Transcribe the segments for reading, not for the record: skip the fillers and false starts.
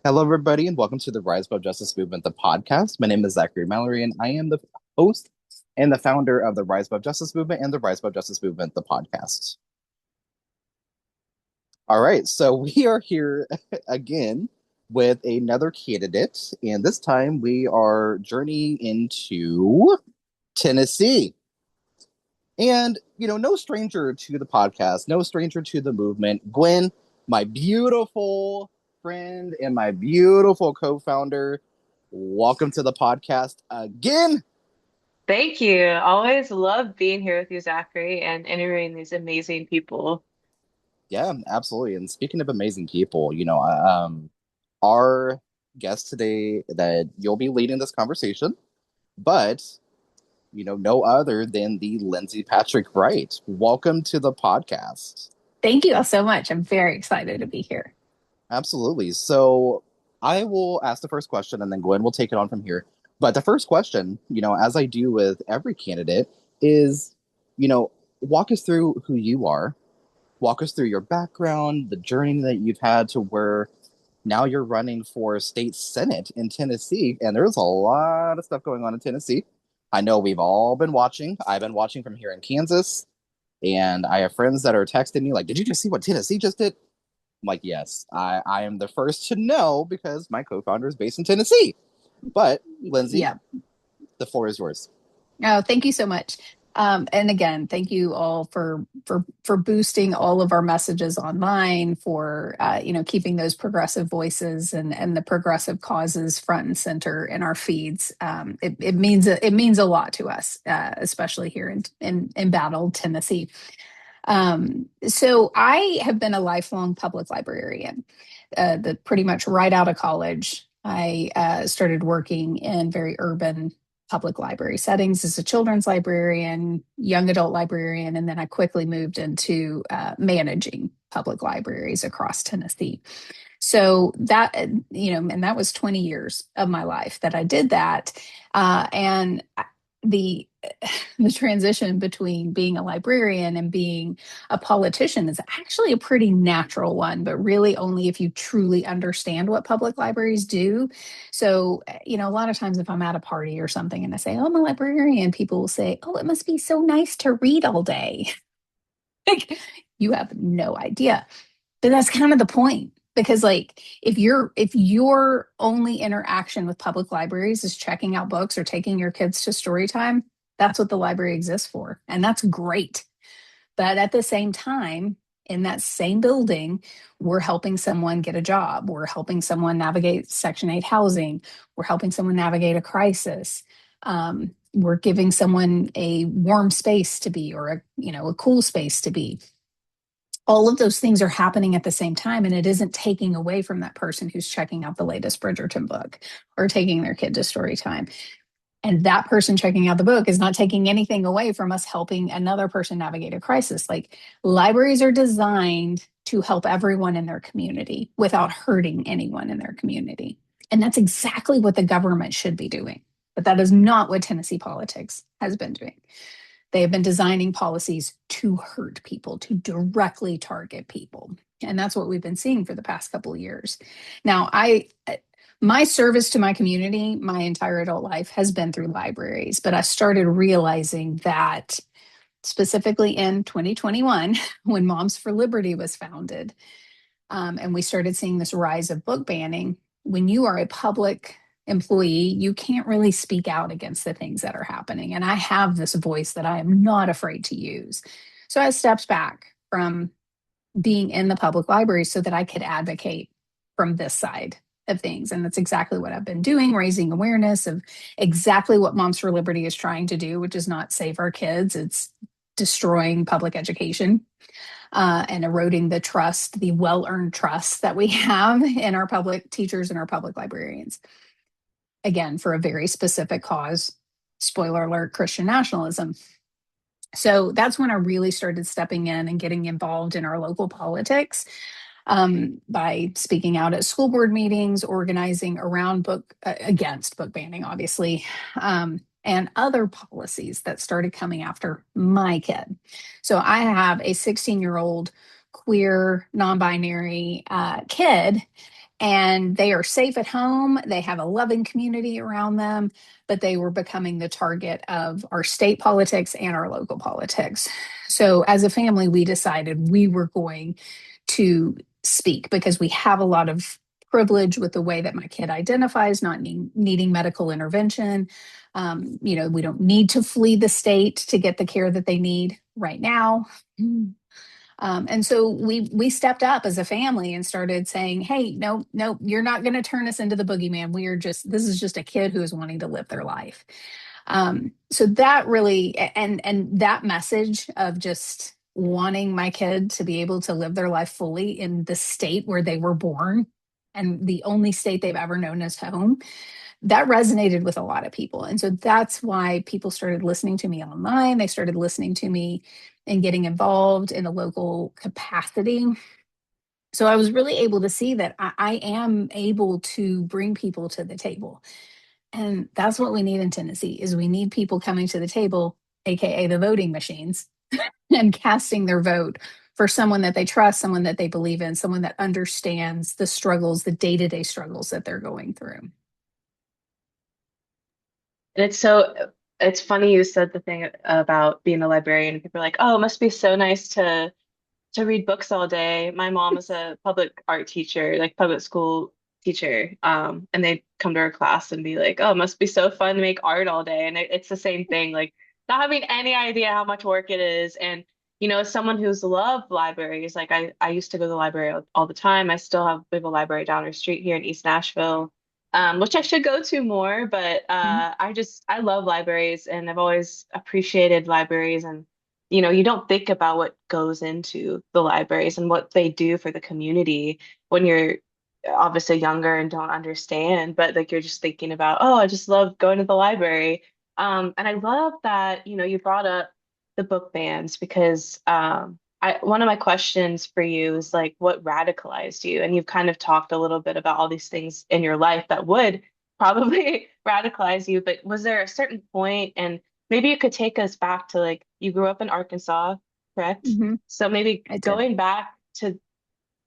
Hello, everybody, and welcome to the Rise Above Justice Movement, the podcast. My name is Zachary Mallory, and I am the host and the founder of the Rise Above Justice Movement and the Rise Above Justice Movement, the podcast. All right, so we are here again with another candidate, and this time we are journeying into Tennessee. And, no stranger to the podcast, no stranger to the movement. Gwen, my beautiful friend and my beautiful co founder, welcome to the podcast again. Thank you. Always love being here with you, Zachary, and interviewing these amazing people. Yeah, absolutely. And speaking of amazing people, our guest today that you'll be leading this conversation, but, no other than the Lindsey Patrick-Wright. Welcome to the podcast. Thank you all so much. I'm very excited to be here. Absolutely. So I will ask the first question and then Gwen will take it on from here. But the first question, as I do with every candidate, is, walk us through who you are, walk us through your background, the journey that you've had to where now you're running for state senate in Tennessee. And there's a lot of stuff going on in Tennessee. I know we've all been watching. I've been watching from here in Kansas. And I have friends that are texting me like, did you just see what Tennessee just did? I'm like, yes, I am the first to know because my co-founder is based in Tennessee. But Lindsey, Yeah. the floor is yours. Oh, thank you so much. And again, thank you all for boosting all of our messages online, for keeping those progressive voices and the progressive causes front and center in our feeds. It means a lot to us, especially here in embattled Tennessee. So I have been a lifelong public librarian. Pretty much right out of college, I started working in very urban public library settings as a children's librarian, young adult librarian, and then I quickly moved into managing public libraries across Tennessee. So that, and that was 20 years of my life that I did that. And the the transition between being a librarian and being a politician is actually a pretty natural one, but really only if you truly understand what public libraries do. So, a lot of times if I'm at a party or something and I say, oh, I'm a librarian, people will say, oh, it must be so nice to read all day. Like, you have no idea. But that's kind of the point. Because like if your only interaction with public libraries is checking out books or taking your kids to story time, that's what the library exists for. And that's great. But at the same time, in that same building, we're helping someone get a job. We're helping someone navigate Section 8 housing. We're helping someone navigate a crisis. We're giving someone a warm space to be, or a cool space to be. All of those things are happening at the same time, and it isn't taking away from that person who's checking out the latest Bridgerton book or taking their kid to story time. And that person checking out the book is not taking anything away from us helping another person navigate a crisis. Like, libraries are designed to help everyone in their community without hurting anyone in their community. And that's exactly what the government should be doing. But that is not what Tennessee politics has been doing. They have been designing policies to hurt people, to directly target people. And that's what we've been seeing for the past couple of years. Now, my service to my community, my entire adult life has been through libraries, but I started realizing that specifically in 2021, when Moms for Liberty was founded, and we started seeing this rise of book banning, when you are a public employee, you can't really speak out against the things that are happening. And I have this voice that I am not afraid to use. So I stepped back from being in the public library so that I could advocate from this side of things. And that's exactly what I've been doing, raising awareness of exactly what Moms for Liberty is trying to do, which is not save our kids, it's destroying public education. And eroding the trust, the well-earned trust that we have in our public teachers and our public librarians. Again, for a very specific cause, spoiler alert, Christian nationalism. So that's when I really started stepping in and getting involved in our local politics, by speaking out at school board meetings, organizing around against book banning, obviously, and other policies that started coming after my kid. So I have a 16-year-old queer, non-binary kid, and they are safe at home. They have a loving community around them, but they were becoming the target of our state politics and our local politics. So, as a family, we decided we were going to speak because we have a lot of privilege with the way that my kid identifies, not needing medical intervention. We don't need to flee the state to get the care that they need right now. And so we stepped up as a family and started saying, "Hey, no, no, you're not going to turn us into the boogeyman. We are just this is just a kid who is wanting to live their life." So that really and that message of just wanting my kid to be able to live their life fully in the state where they were born and the only state they've ever known as home, that resonated with a lot of people. And so that's why people started listening to me online. They started listening to me and getting involved in a local capacity. So I was really able to see that I am able to bring people to the table. And that's what we need in Tennessee is we need people coming to the table, aka the voting machines, and casting their vote for someone that they trust, someone that they believe in, someone that understands the struggles, the day-to-day struggles that they're going through. And it's funny you said the thing about being a librarian. People are like, oh, it must be so nice to read books all day. My mom is a public art teacher, like public school teacher. And they'd come to her class and be like, oh, it must be so fun to make art all day. And it's the same thing, like not having any idea how much work it is. And, as someone who's loved libraries, like I used to go to the library all the time. I still have we have a library down our street here in East Nashville, which I should go to more, but Mhm. I love libraries and I've always appreciated libraries and you don't think about what goes into the libraries and what they do for the community when you're obviously younger and don't understand, but like you're just thinking about, oh, I just love going to the library. And I love that, you brought up the book bans because one of my questions for you is like what radicalized you? And you've kind of talked a little bit about all these things in your life that would probably radicalize you, but was there a certain point and maybe you could take us back to like you grew up in Arkansas, correct? Mm-hmm. So maybe I did. going back to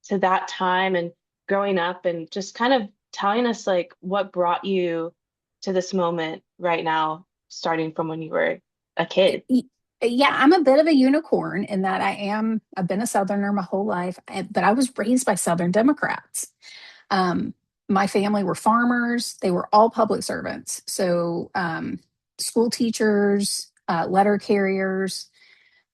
that time and growing up and just kind of telling us like what brought you to this moment right now, starting from when you were a kid. Yeah, I'm a bit of a unicorn in that I've been a Southerner my whole life, but I was raised by Southern Democrats. Um, my family were farmers. They were all public servants. So, school teachers, letter carriers,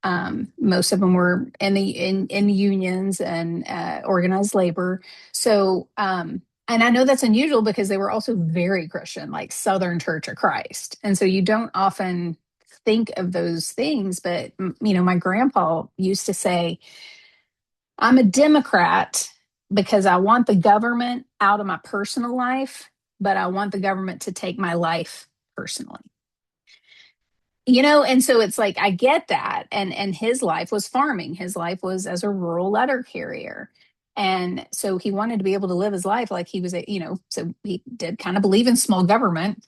most of them were in unions and organized labor. So, and I know that's unusual because they were also very Christian, like Southern Church of Christ. And so you don't often think of those things, but my grandpa used to say, "I'm a Democrat because I want the government out of my personal life, but I want the government to take my life personally." And so it's like I get that, and his life was farming. His life was as a rural letter carrier, and so he wanted to be able to live his life like he was so he did kind of believe in small government,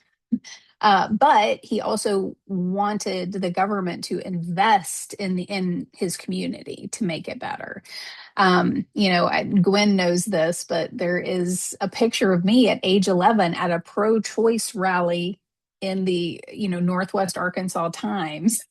but he also wanted the government to invest in his community to make it better. Gwen knows this, but there is a picture of me at age 11 at a pro-choice rally in the Northwest Arkansas Times.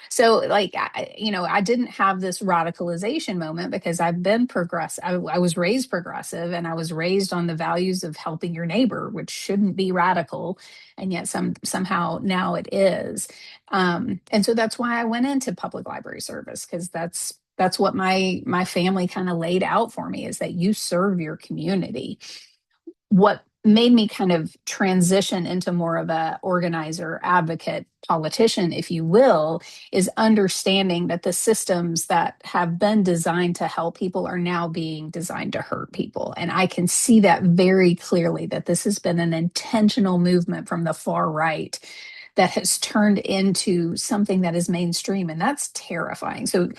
So like I didn't have this radicalization moment because I've been progressive. I was raised progressive and I was raised on the values of helping your neighbor, which shouldn't be radical, and yet somehow now it is. And so that's why I went into public library service, because that's what my family kind of laid out for me, is that you serve your community. What made me kind of transition into more of a organizer, advocate, politician, if you will, is understanding that the systems that have been designed to help people are now being designed to hurt people. And I can see that very clearly, that this has been an intentional movement from the far right that has turned into something that is mainstream, and that's terrifying. So,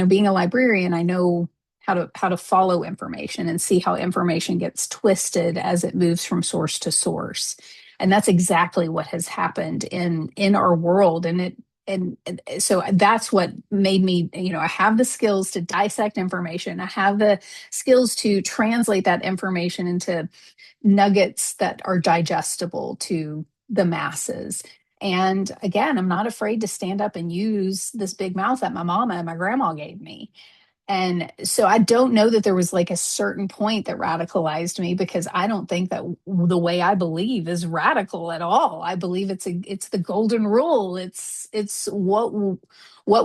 being a librarian, I know how to follow information and see how information gets twisted as it moves from source to source. And that's exactly what has happened in our world. And and so that's what made me, I have the skills to dissect information. I have the skills to translate that information into nuggets that are digestible to the masses. And again, I'm not afraid to stand up and use this big mouth that my mama and my grandma gave me. And so I don't know that there was like a certain point that radicalized me, because I don't think that the way I believe is radical at all. I believe it's the golden rule. It's what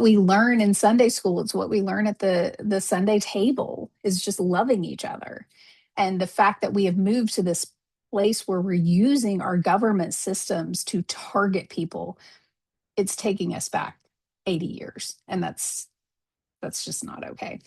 we learn in Sunday school. It's what we learn at the Sunday table, is just loving each other. And the fact that we have moved to this place where we're using our government systems to target people, it's taking us back 80 years. And that's just not okay.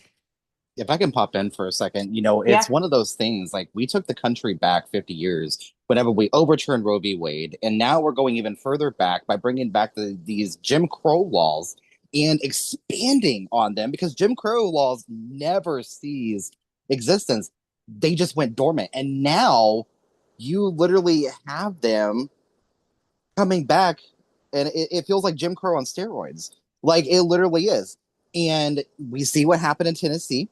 If I can pop in for a second, it's Yeah. one of those things like we took the country back 50 years whenever we overturned Roe v. Wade. And now we're going even further back by bringing back these Jim Crow laws and expanding on them, because Jim Crow laws never ceased existence. They just went dormant. And now you literally have them coming back, and it feels like Jim Crow on steroids. Like it literally is. And we see what happened in Tennessee.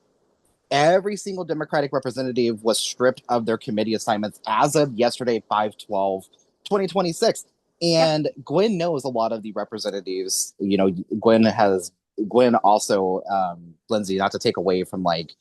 Every single Democratic representative was stripped of their committee assignments as of yesterday, 5/12/2026. Yep. And Gwen knows a lot of the representatives. Gwen also, Lindsey, not to take away from like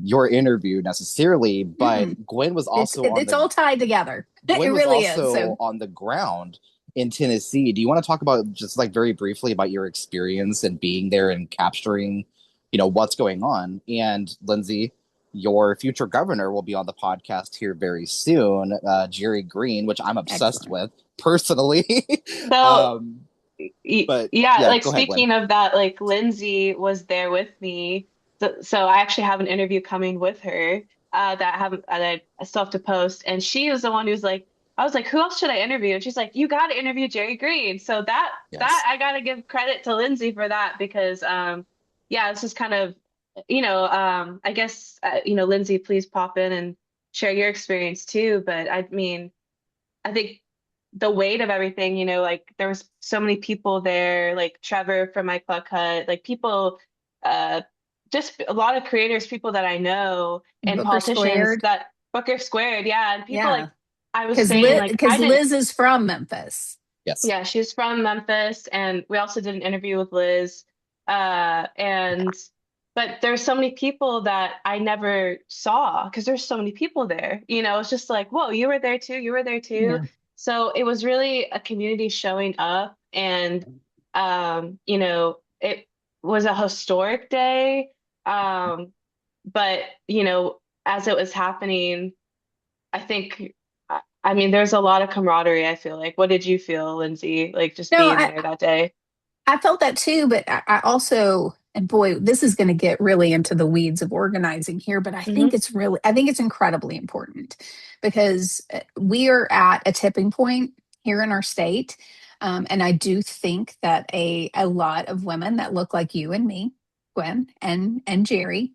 your interview necessarily, Mm-mm. but Gwen was It's also on it's the all tied together. It Gwen was really is. also So on the ground in Tennessee. Do you want to talk about just like very briefly about your experience and being there and capturing, what's going on? And Lindsey, your future governor will be on the podcast here very soon, Jerry Green, which I'm obsessed excellent. with personally. So um, but yeah, yeah, like go ahead, Gwen. speaking of that, like Lindsay was there with me. So I actually have an interview coming with her that I still have to post. And she was the one who's like, I was like, who else should I interview? And she's like, you got to interview Jerry Green. So that Yes. I got to give credit to Lindsay for that, because yeah, this is kind of, I guess Lindsay, please pop in and share your experience too. But I mean, I think the weight of everything, like there was so many people there, like Trevor from my Cluck Hut, like people, uh, just a lot of creators, people that I know, and Booker politicians squared. that Booker squared, yeah, and people like Yeah. I was Because saying, like I didn't, Liz is from Memphis. Yes. yeah, she's from Memphis, and we also did an interview with Liz, and but there's so many people that I never saw because there's so many people there. It's just like, whoa, you were there too, you were there too. Yeah. So it was really a community showing up, and it was a historic day. But as it was happening, I think, I mean, there's a lot of camaraderie, I feel like. What did you feel, Lindsay, like just No, being there that day? I felt that too, but I also, and boy, this is going to get really into the weeds of organizing here, but Hmm. I think it's incredibly important, because we are at a tipping point here in our state. And I do think that a lot of women that look like you and me, Gwen and Jerry,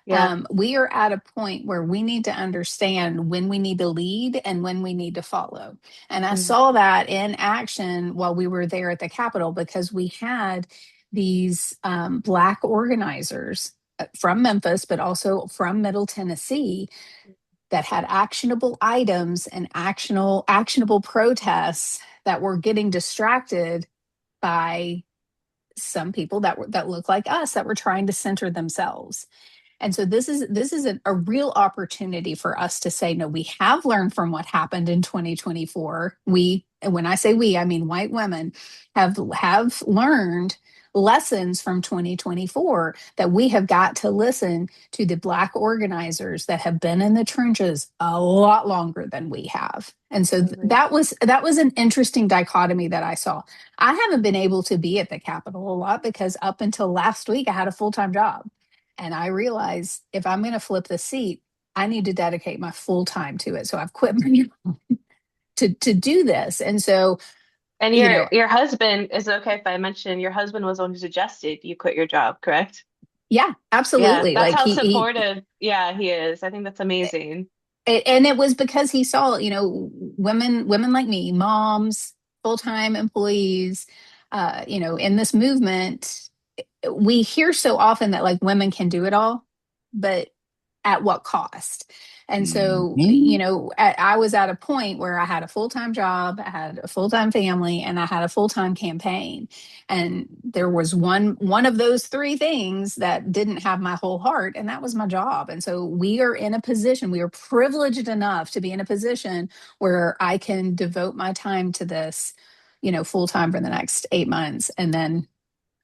Yeah. we are at a point where we need to understand when we need to lead and when we need to follow. And I Hmm. saw that in action while we were there at the Capitol, because we had these Black organizers from Memphis, but also from Middle Tennessee, that had actionable items and actionable protests that were getting distracted by some people that look like us, that were trying to center themselves. And so this is a real opportunity for us to say, no, we have learned from what happened in 2024. We, and when I say we, I mean white women have learned lessons from 2024, that we have got to listen to the Black organizers that have been in the trenches a lot longer than we have. And so Hmm. that was an interesting dichotomy that I saw. I haven't been able to be at the Capitol a lot because up until last week I had a full-time job. And I realized if I'm going to flip the seat, I need to dedicate my full time to it. So I've quit my job to do this. And so, And you your know, your husband, is it okay if I mention your husband was the one who suggested you quit your job, correct? yeah, Yeah, absolutely. that's Like how he supportive, yeah, he is. I think that's amazing. and it was because he saw, women like me, moms, full-time employees, in this movement, we hear so often that like women can do it all, but at what cost? And so, Mhm. I was at a point where I had a full-time job, I had a full-time family, and I had a full-time campaign. And there was one of those three things that didn't have my whole heart, and that was my job. And so we are privileged enough to be in a position where I can devote my time to this, full-time for the next 8 months. And then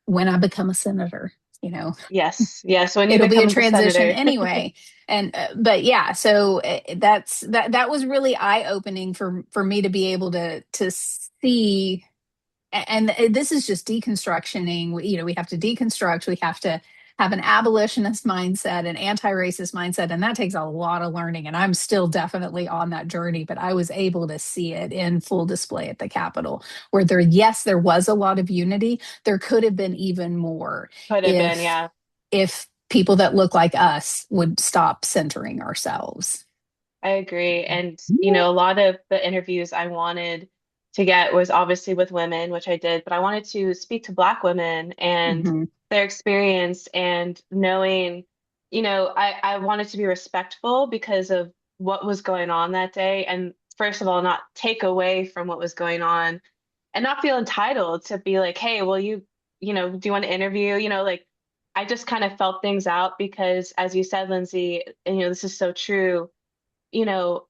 when I become a senator, you know, Yes, yes. When you it'll be a become the transition senator. anyway. And but yeah, so that was really eye-opening for me to be able to see. And this is just deconstructioning. We have to deconstruct. We have to have an abolitionist mindset, an anti-racist mindset, and that takes a lot of learning. And I'm still definitely on that journey, but I was able to see it in full display at the Capitol, where yes, there was a lot of unity. There could have been even more Could have been, if yeah. people that look like us would stop centering ourselves. I agree. And, a lot of the interviews I wanted to get was obviously with women, which I did, but I wanted to speak to Black women and Hmm. their experience and knowing, I wanted to be respectful because of what was going on that day. And first of all, not take away from what was going on and not feel entitled to be like, hey, well, do you want to interview? Like I just kind of felt things out because as you said, Lindsay, and this is so true, you know,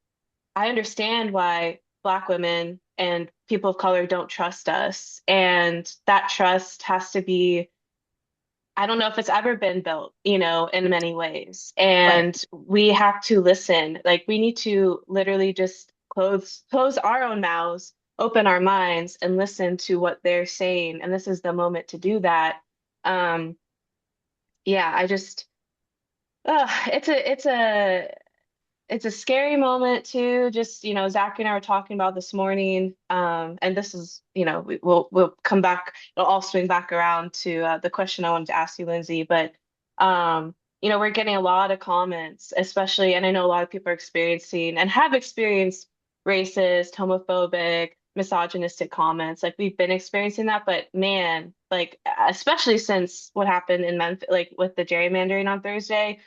I understand why Black women and people of color don't trust us. And that trust has to be, I don't know if it's ever been built, in many ways. Right. And we have to listen. Like we need to literally just close our own mouths, open our minds, and listen to what they're saying. And this is the moment to do that. Um, yeah, I just, it's a scary moment too. Just, Zach and I were talking about this morning. And this is, we'll come back, it'll all swing back around to the question I wanted to ask you, Lindsay. But we're getting a lot of comments, especially, and I know a lot of people are experiencing and have experienced racist, homophobic, misogynistic comments. Like we've been experiencing that, but man, like especially since what happened in Memphis, like with the gerrymandering on Thursday.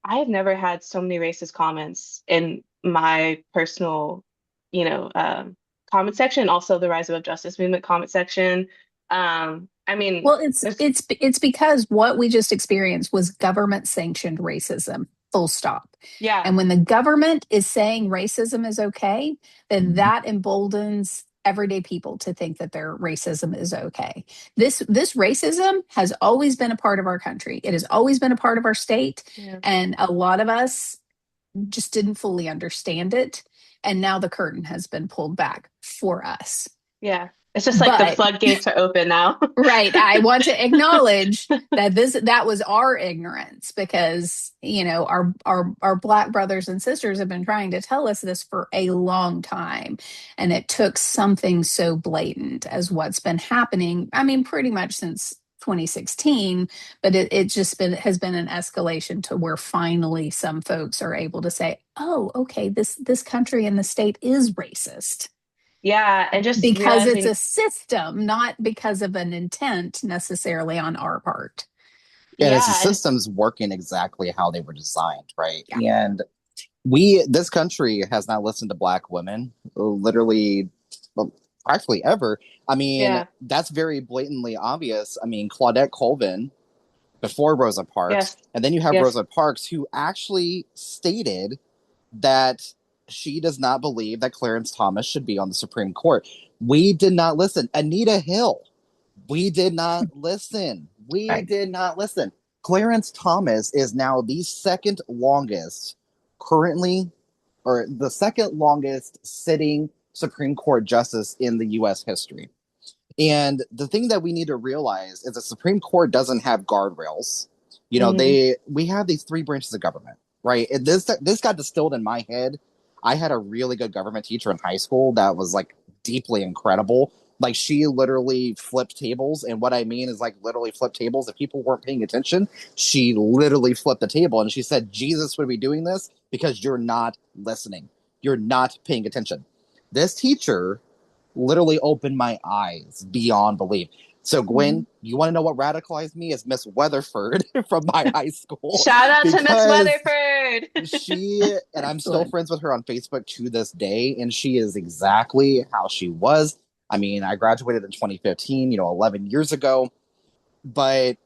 I have never had so many racist comments in my personal, you know, comment section, also the Rise Above Justice Movement comment section. I mean, Well, it's there's, it's it's because what we just experienced was government sanctioned racism. Full stop. yeah, And when the government is saying racism is okay, then that emboldens everyday people to think that their racism is okay. This racism has always been a part of our country. It has always been a part of our state, yeah, and a lot of us just didn't fully understand it. And now the curtain has been pulled back for us. yeah. It's just like the But floodgates are open now. right. I want to acknowledge that that was our ignorance because, our Black brothers and sisters have been trying to tell us this for a long time. And it took something so blatant as what's been happening. I mean, pretty much since 2016, but it just has been an escalation to where finally some folks are able to say, oh, okay, this country and the state is racist Yeah, and just because it's realizing, a system, not because of an intent necessarily on our part. And it's the yeah, and systems working exactly how they were designed, right? Yeah. And this country has not listened to Black women, literally, well, practically ever. I mean, yeah, that's very blatantly obvious. I mean, Claudette Colvin before Rosa Parks, yes, and then you have yes, Rosa Parks, who actually stated that she does not believe that Clarence Thomas should be on the Supreme Court. We did not listen. Anita Hill, we did not listen. We Right. did not listen. Clarence Thomas is now the second longest currently, or the second longest sitting Supreme Court justice in the US history. And the thing that we need to realize is the Supreme Court doesn't have guardrails. hmm We have these three branches of government, right? And this got distilled in my head. I had a really good government teacher in high school that was like deeply incredible. Like she literally flipped tables, and what I mean is like literally flipped tables. If people weren't paying attention, she literally flipped the table, and she said, "Jesus would be doing this because you're not listening. You're not paying attention." This teacher literally opened my eyes beyond belief. So, Mhm. Gwen, you want to know what radicalized me? Is Miss Weatherford from my high school Shout out to Miss because Weatherford. and I'm still Excellent. friends with her on Facebook to this day, and she is exactly how she was. I mean, I graduated in 2015, 11 years ago, but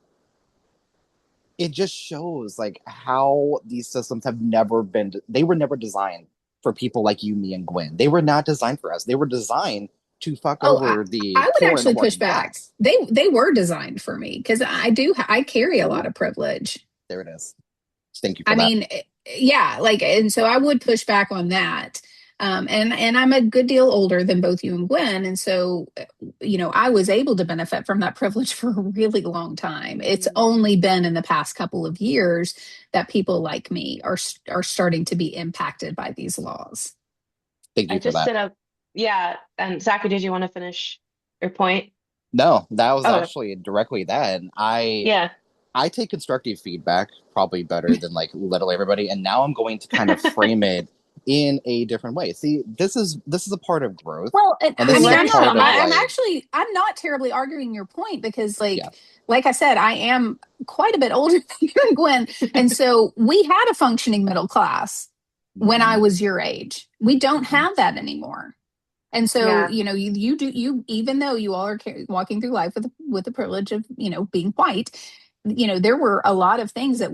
it just shows like how these systems have never been, they were never designed for people like you, me, and Gwen. They were not designed for us. They were designed to fuck Oh, over the I would poor and actually push working back. class. They were designed for me because I carry a lot Ooh, of privilege. there it is. Thank you for I that. mean, yeah, like, and so I would push back on that. And I'm a good deal older than both you and Gwen, and so I was able to benefit from that privilege for a really long time. It's Mhm. only been in the past couple of years that people like me are starting to be impacted by these laws. Thank I you for just that. did a yeah. And Zachary, did you want to finish your point? No, that was Oh, actually directly that. And I yeah. I take constructive feedback probably better than like literally everybody. And now I'm going to kind of frame it in a different way. See, this is a part of growth, Well, and, and We I this is mean, a learned so part of much. like, I'm not terribly arguing your point because, yeah. like I said, I am quite a bit older than you and Gwen, and so we had a functioning middle class when I Mhm, was your age. We don't mhm. have that anymore. And so, Yeah. even though you all are walking through life with the privilege of, being white, there were a lot of things that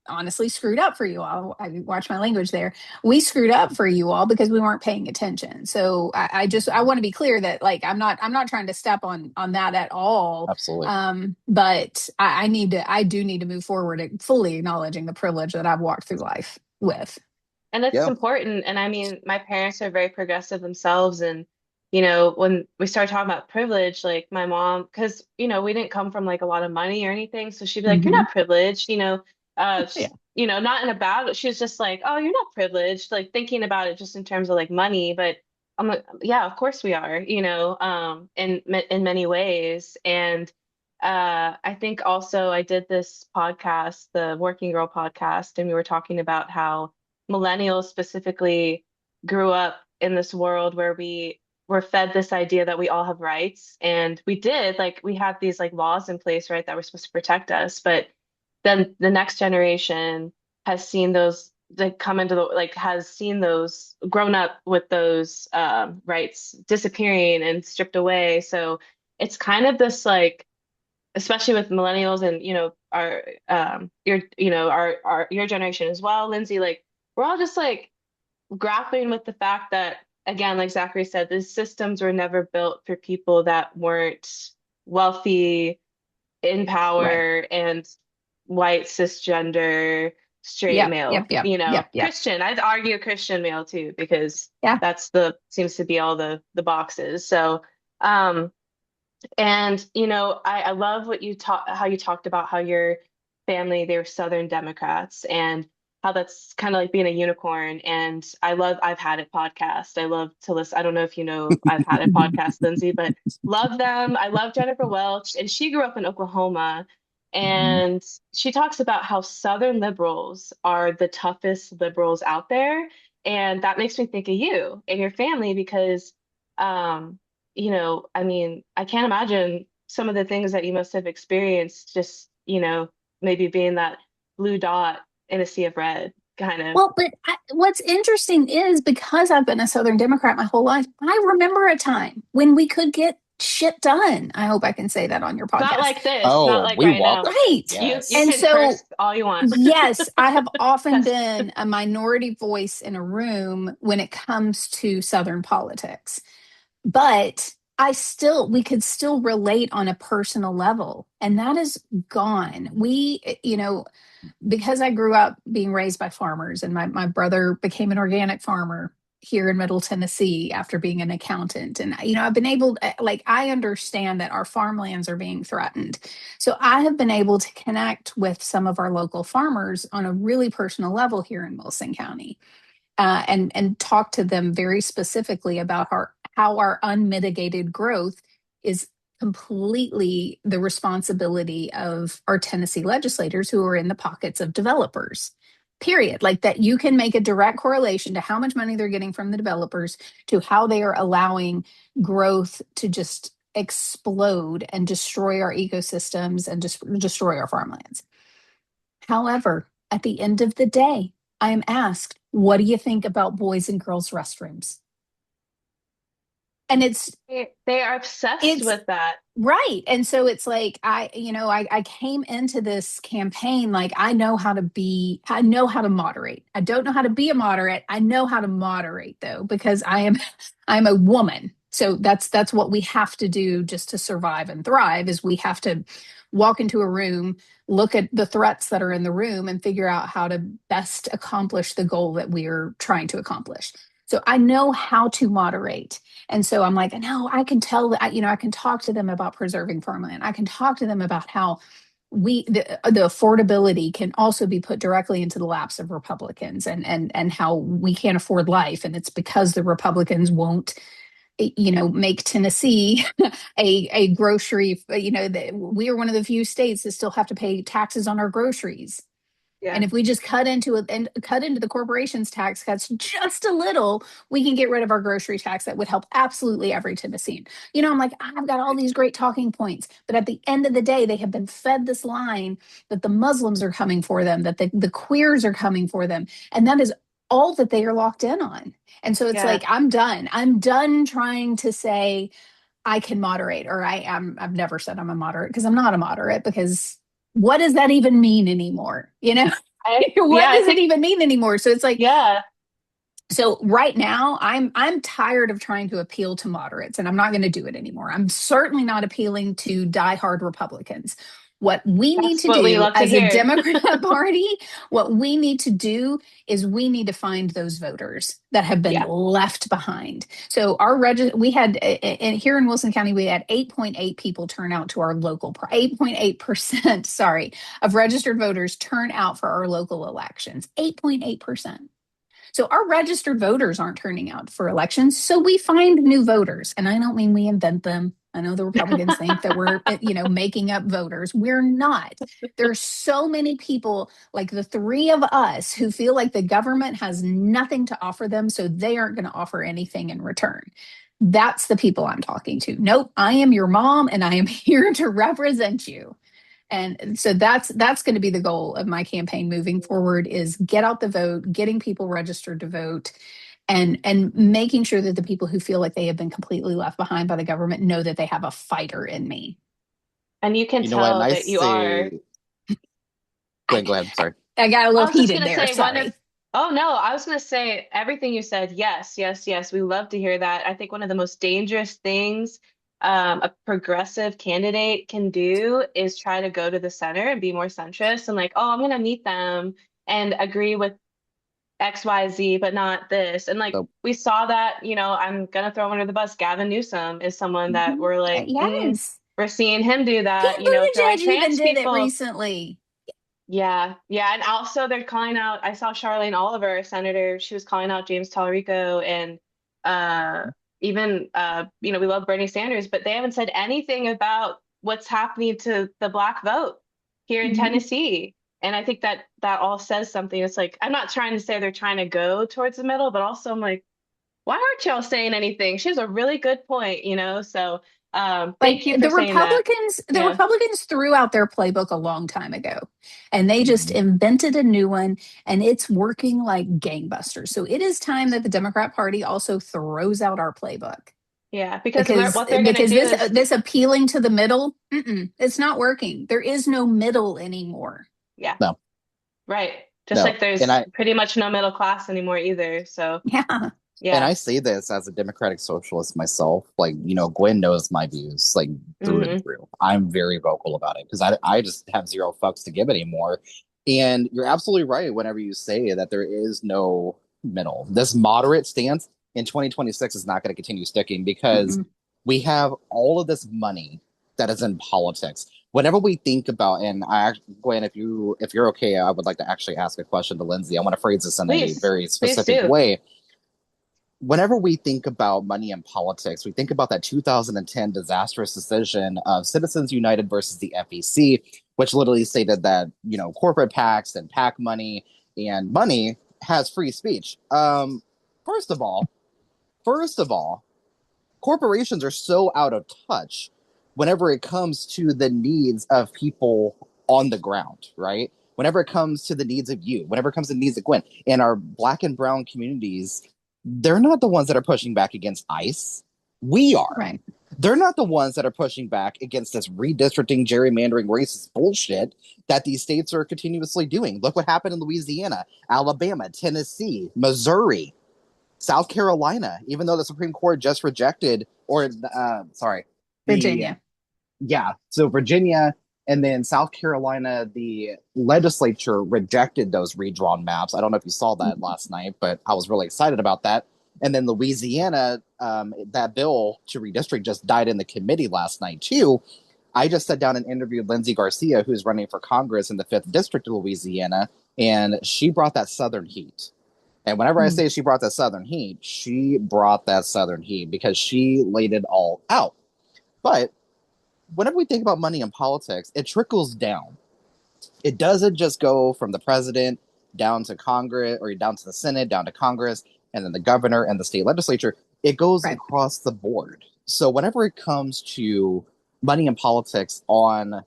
honestly screwed up for you all. I watch my language there. We screwed up for you all because we weren't paying attention. So I want to be clear that like I'm not trying to step on that at all. Absolutely. But I do need to move forward fully acknowledging the privilege that I've walked through life with. And it's Yeah. important. And I mean, my parents are very progressive themselves. And, when we started talking about privilege, like my mom, because, we didn't come from like a lot of money or anything. So she'd be like, you're Hmm. not privileged, Yeah. not in a bad, she was just like, oh, you're not privileged, like thinking about it just in terms of like money. But I'm like, yeah, of course we are, in many ways. And I think also I did this podcast, the Working Girl podcast, and we were talking about how millennials specifically grew up in this world where we were fed this idea that we all have rights. And we did, like, we had these like laws in place, right, that were supposed to protect us. But then the next generation has seen those like come into the like has seen those grown up with those rights disappearing and stripped away. So it's kind of this like especially with millennials and our your generation as well, Lindsay, like we're all just like grappling with the fact that again, like Zachary said, these systems were never built for people that weren't wealthy, in Right. power, and white cisgender straight Yep. male, Yep. Yep. Yep. Yep. Christian. I'd argue Christian male too, because Yeah. that's the seems to be all the boxes. So um and I love what you talk how you talked about how your family, they were Southern Democrats and how that's kind of like being a unicorn. And I've Had It podcast. I love to listen. I don't know if you know I've Had It podcast, Lindsay, but love them. I love Jennifer Welch, and she grew up in Oklahoma. Mhm. And she talks about how Southern liberals are the toughest liberals out there. And that makes me think of you and your family because um I mean, I can't imagine some of the things that you must have experienced just, maybe being that blue dot in a sea of red, kind of. Well, but what's interesting is because I've been a Southern Democrat my whole life, I remember a time when we could get shit done. I hope I can say that on your Not podcast. like this, not Oh, like we right now. welcome it. Right. You And can Yes. so, curse all you want. yes, I have often That's been a minority voice in a room when it comes to Southern politics. But we could still relate on a personal level. And that is gone. Because I grew up being raised by farmers, and my brother became an organic farmer here in Middle Tennessee after being an accountant. And, I've been able, like, I understand that our farmlands are being threatened. So I have been able to connect with some of our local farmers on a really personal level here in Wilson County, and talk to them very specifically about how our unmitigated growth is completely the responsibility of our Tennessee legislators who are in the pockets of developers. Period. Like that, you can make a direct correlation to how much money they're getting from the developers to how they are allowing growth to just explode and destroy our ecosystems and just destroy our farmlands. However, at the end of the day, I am asked, what do you think about boys and girls restrooms? And They are obsessed it's with that. right. And so it's like I came into this campaign like I know how to moderate. I don't know how to be a moderate. I know how to moderate though, because I'm a woman. So that's what we have to do just to survive and thrive is we have to walk into a room, look at the threats that are in the room and figure out how to best accomplish the goal that we are trying to accomplish. So I know how to moderate. And so I'm like, no, I can tell that, I can talk to them about preserving farmland. I can talk to them about how the affordability can also be put directly into the laps of Republicans and how we can't afford life. And it's because the Republicans won't, make Tennessee a grocery, we are one of the few states that still have to pay taxes on our groceries. Yeah. And if we just cut into it and cut into the corporation's tax cuts just a little, we can get rid of our grocery tax. That would help absolutely every Tennessean. I'm like, I've got all these great talking points, but at the end of the day, they have been fed this line that the Muslims are coming for them, that the queers are coming for them. And that is all that they are locked in on. And so it's Yeah. like, I'm done. I'm done trying to say I can moderate or I've never said I'm a moderate because I'm not a moderate because what does that even mean anymore? What Yeah, I does it think, even mean anymore? So it's like, yeah. so right now I'm tired of trying to appeal to moderates and I'm not going to do it anymore. I'm certainly not appealing to diehard Republicans. What we need That's to what we do love to as a hear. Democrat Party, what we need to do is we need to find those voters that have been Yeah. left behind. So we had here in Wilson County, we had 8.8 people turn out to our local, 8.8%, sorry, of registered voters turn out for our local elections, 8.8%. So our registered voters aren't turning out for elections. So we find new voters. And I don't mean we invent them. I know the Republicans think that we're, making up voters. We're not. There are so many people like the three of us who feel like the government has nothing to offer them. So they aren't going to offer anything in return. That's the people I'm talking to. Nope, I am your mom and I am here to represent you. And so that's going to be the goal of my campaign moving forward is get out the vote, getting people registered to vote and making sure that the people who feel like they have been completely left behind by the government know that they have a fighter in me. And you can You know what? And tell I that you are. say, go ahead. Sorry. I got a I little was just heated gonna there. say one of, Sorry. oh no, I was gonna say everything you said. Yes, yes, yes. We love to hear that. I think one of the most dangerous things a progressive candidate can do is try to go to the center and be more centrist and like, oh, I'm gonna meet them and agree with XYZ, but not this. And like So, we saw that, I'm gonna throw him under the bus. Gavin Newsom is someone that Mhm. we're like, Yes. we're seeing him do that, Pete throwing Buttigieg even trans did it people. recently. Yeah, yeah, and also they're calling out. I saw Charlene Oliver, senator. She was calling out James Tallarico, and uh, even we love Bernie Sanders, but they haven't said anything about what's happening to the Black vote here in Mhm. Tennessee. And I think that that all says something. It's like I'm not trying to say they're trying to go towards the middle, but also I'm like, why aren't y'all saying anything? She has a really good point. So Like thank you for saying that. The Yeah. Republicans threw out their playbook a long time ago and they just mhm. invented a new one and it's working like gangbusters. So it is time that the Democrat Party also throws out our playbook Yeah, because because what they're gonna because do is this appealing to the middle, it's not working. There is no middle anymore. yeah, No, right. Just no. like And there's I pretty much no middle class anymore either. So Yeah. and yeah. I say this as a democratic socialist myself. Like, Gwen knows my views like through and Hmm. through. I'm very vocal about it because I just have zero fucks to give anymore. And you're absolutely right whenever you say that there is no middle. This moderate stance in 2026 is not going to continue sticking because Mm-mm. we have all of this money that is in politics. Whenever we think about, and Gwen, if you're okay, I would like to actually ask a question to Lindsey. I want to phrase this in a Please, very please specific do. way. Whenever we think about money in politics, we think about that 2010 disastrous decision of Citizens United versus the FEC, which literally stated that, corporate PACs and PAC money and money has free speech. First of all, first of all, corporations are so out of touch whenever it comes to the needs of people on the ground, right? Whenever it comes to the needs of you, whenever it comes to the needs of Gwen and our black and brown communities, they're not the ones that are pushing back against ICE. We are. Right. They're not the ones that are pushing back against this redistricting, gerrymandering, racist bullshit that these states are continuously doing. Look what happened in Louisiana, Alabama, Tennessee, Missouri, South Carolina, even though the Supreme Court just rejected, or sorry, the Virginia. yeah, so Virginia and then South Carolina, the legislature rejected those redrawn maps. I don't know if you saw that last night, but I was really excited about that. And then Louisiana, that bill to redistrict just died in the committee last night too. I just sat down and interviewed Lindsey Garcia, who's running for Congress in the 5th District of Louisiana, and she brought that Southern heat. And whenever I Mm. say she brought that Southern heat, she brought that Southern heat because she laid it all out. But whenever we think about money in politics, it trickles down. It doesn't just go from the president down to Congress or down to the Senate, down to Congress, and then the governor and the state legislature. It goes Right. across the board. So whenever it comes to money in politics on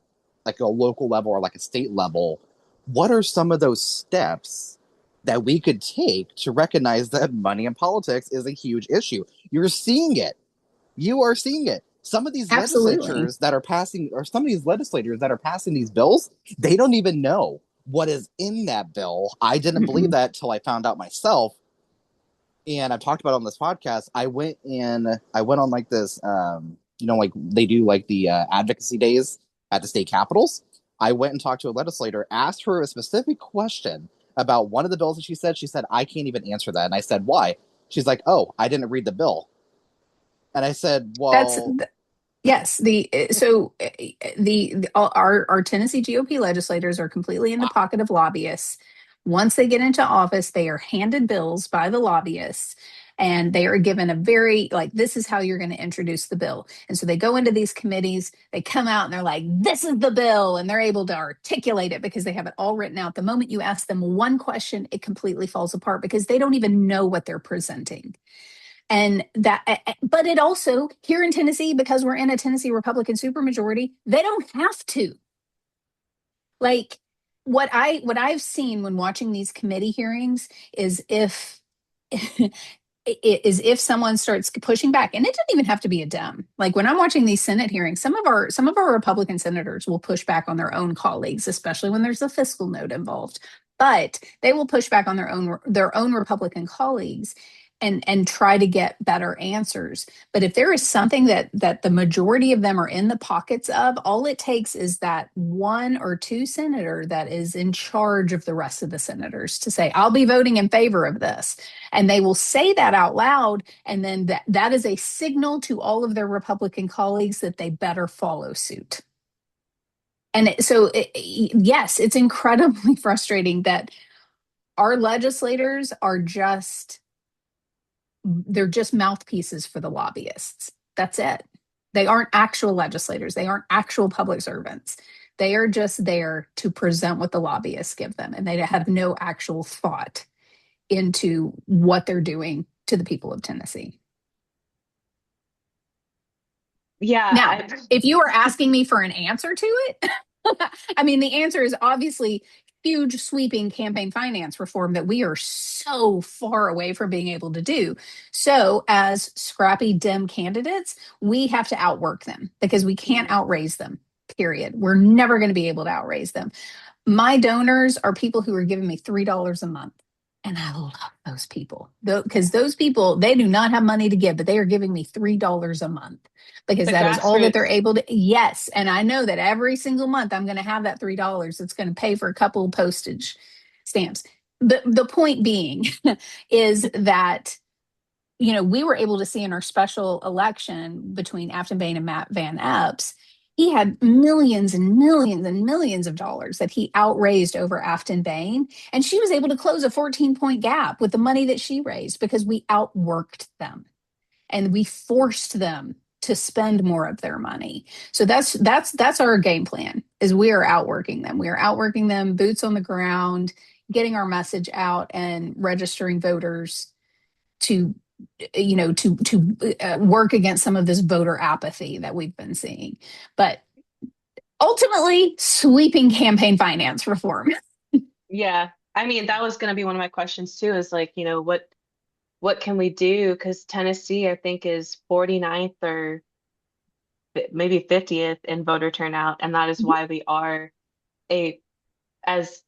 like a local level or like a state level, what are some of those steps that we could take to recognize that money in politics is a huge issue? You're seeing it. You are seeing it. Some of these Absolutely. legislatures that are passing, or some of these legislators that are passing these bills, they don't even know what is in that bill. I didn't believe Mm-mm. that till I found out myself. And I've talked about it on this podcast. I went on like this, like they do like the advocacy days at the state capitals. I went and talked to a legislator, asked her a specific question about one of the bills that she said. She said, I can't even answer that. And I said, why? She's like, oh, I didn't read the bill. And I said, That's well, yes. Our Tennessee GOP legislators are completely in the pocket of lobbyists. Once they get into office, they are handed bills by the lobbyists, and they are given a very like this is how you're going to introduce the bill. And so they go into these committees, they come out and they're like, this is the bill, and they're able to articulate it because they have it all written out. The moment you ask them one question, it completely falls apart because they don't even know what they're presenting. And but it also here in Tennessee, because we're in a Tennessee Republican supermajority, they don't have to. Like what I've seen when watching these committee hearings is if is if someone starts pushing back, and it doesn't even have to be a Dem. Like when I'm watching these Senate hearings, some of our Republican senators will push back on their own colleagues, especially when there's a fiscal note involved. But they will push back on their own Republican colleagues and try to get better answers. But if there is something that the majority of them are in the pockets of, all it takes is that one or two senator that is in charge of the rest of the senators to say, I'll be voting in favor of this. And they will say that out loud. And then that is a signal to all of their Republican colleagues that they better follow suit. And yes, it's incredibly frustrating that our legislators are they're just mouthpieces for the lobbyists. That's it. They aren't actual legislators. They aren't actual public servants. They are just there to present what the lobbyists give them. And they have no actual thought into what they're doing to the people of Tennessee. Yeah, Now, if you are asking me for an answer to it, I mean, the answer is obviously huge, sweeping campaign finance reform that we are so far away from being able to do. So, as scrappy Dem candidates, we have to outwork them because we can't outraise them, period. We're never going to be able to outraise them. My donors are people who are giving me $3 a month. And I love those people because those people, they do not have money to give, but they are giving me $3 a month because the that is all that they're grassroots. able to. Yes. And I know that every single month I'm going to have that $3 that's going to pay for a couple of postage stamps. The point being is that, we were able to see in our special election between Afton Bain and Matt Van Epps, he had millions and millions and millions of dollars that he outraised over Afton Bain. And she was able to close a 14-point gap with the money that she raised because we outworked them and we forced them to spend more of their money. So that's our game plan is we are outworking them. We are outworking them, boots on the ground, getting our message out and registering voters to to work against some of this voter apathy that we've been seeing. But ultimately, sweeping campaign finance reform. Yeah. I mean, that was going to be one of my questions too, is like, what can we do? Because Tennessee, I think, is 49th or maybe 50th in voter turnout, and that is why we are a, as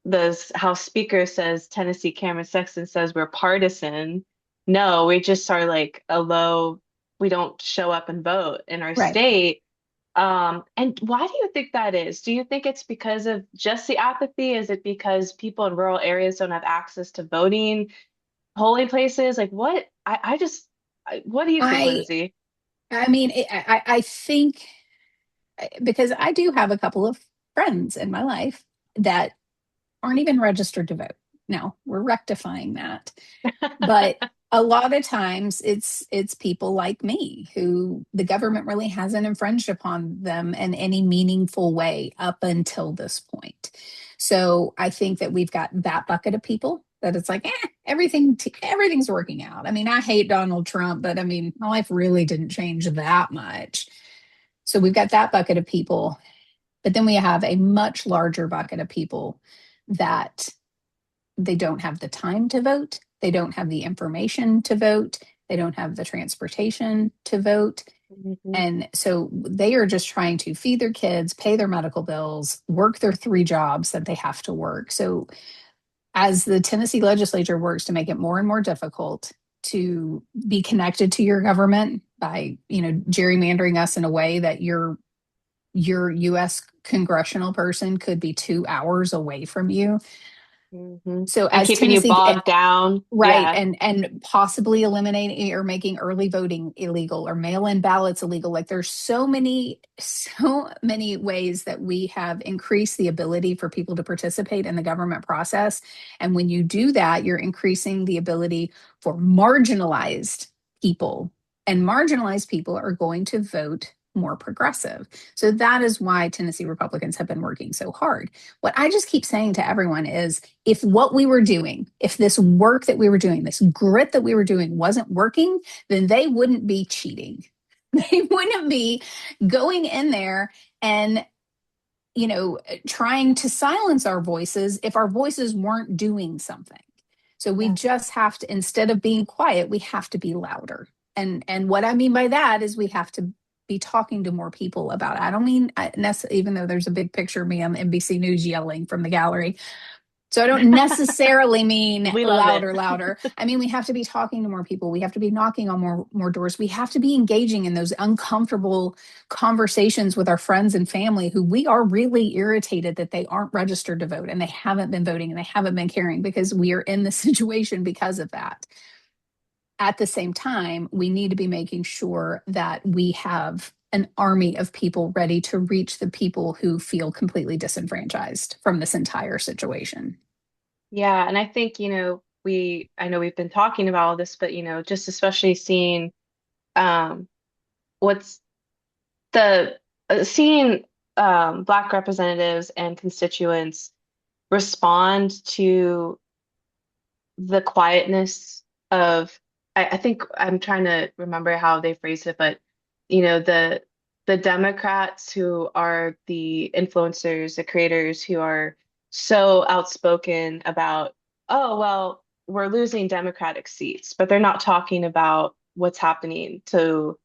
the House Speaker says, Tennessee Cameron Sexton says, we're partisan. No, we just are like a low, we don't show up and vote in our Right. state. And why do you think that is? Do you think it's because of just the apathy? Is it because people in rural areas don't have access to voting, polling places? Like what? What do you think, I Lindsay? I mean, I think because I do have a couple of friends in my life that aren't even registered to vote. Now we're rectifying that, but a lot of times it's people like me who the government really hasn't infringed upon them in any meaningful way up until this point. So I think that we've got that bucket of people that it's like, everything's working out. I mean, I hate Donald Trump, but I mean, my life really didn't change that much. So we've got that bucket of people, but then we have a much larger bucket of people that they don't have the time to vote. They don't have the information to vote. They don't have the transportation to vote. Mhm. And so they are just trying to feed their kids, pay their medical bills, work their three jobs that they have to work. So as the Tennessee legislature works to make it more and more difficult to be connected to your government by, gerrymandering us in a way that your US congressional person could be 2 hours away from you. Mhm. So And as keeping you Tennessee, bogged down. right, Yeah. and possibly eliminating or making early voting illegal or mail-in ballots illegal. Like there's so many ways that we have increased the ability for people to participate in the government process. And when you do that, you're increasing the ability for marginalized people. And marginalized people are going to vote more progressive. So that is why Tennessee Republicans have been working so hard. What I just keep saying to everyone is if what we were doing, if this work that we were doing, this grit that we were doing wasn't working, then they wouldn't be cheating. They wouldn't be going in there and, trying to silence our voices if our voices weren't doing something. So we Yeah. just have to, instead of being quiet, we have to be louder. And what I mean by that is we have to be talking to more people about it. I don't mean even though there's a big picture of me on NBC News yelling from the gallery, so I don't necessarily mean We love it. louder, louder. I mean, we have to be talking to more people. We have to be knocking on more doors. We have to be engaging in those uncomfortable conversations with our friends and family who we are really irritated that they aren't registered to vote and they haven't been voting and they haven't been caring because we are in this situation because of that. At the same time, we need to be making sure that we have an army of people ready to reach the people who feel completely disenfranchised from this entire situation. Yeah, and I think, I know we've been talking about all this, but just especially seeing um what's the seeing Black representatives and constituents respond to the quietness of I think I'm trying to remember how they phrased it, but the Democrats who are the influencers, the creators who are so outspoken about, oh, well, we're losing Democratic seats, but they're not talking about what's happening to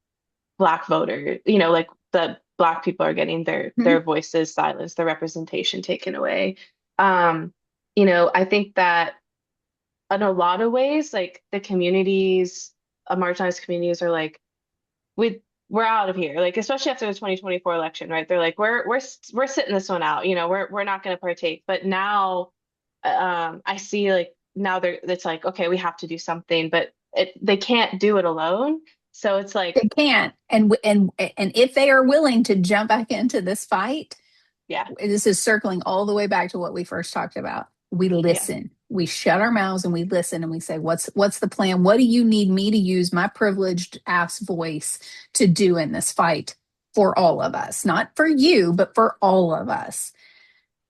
Black voters, like the Black people are getting their voices silenced, their representation taken away. Um, I think that in a lot of ways, like the communities, marginalized communities are like, we're out of here. Like, especially after the 2024 election, right? They're like, we're sitting this one out, we're not going to partake. But now, I see like now it's like, okay, we have to do something, but they can't do it alone. So it's like, They can't. And if they are willing to jump back into this fight, yeah, this is circling all the way back to what we first talked about. We yeah, listen. We shut our mouths and we listen and we say, what's the plan? What do you need me to use my privileged ass voice to do in this fight for all of us? Not for you, but for all of us.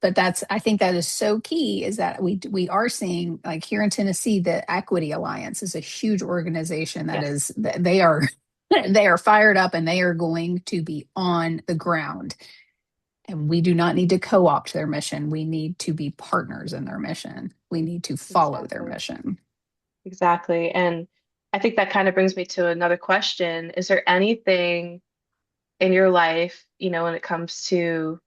but that's, I think that is so key, is that we are seeing, like here in Tennessee, the Equity Alliance is a huge organization that Yes, is, they are they are fired up and they are going to be on the ground. And we do not need to co-opt their mission. We need to be partners in their mission. We need to follow their exactly. mission. Exactly. And I think that kind of brings me to another question. Is there anything in your life, when it comes to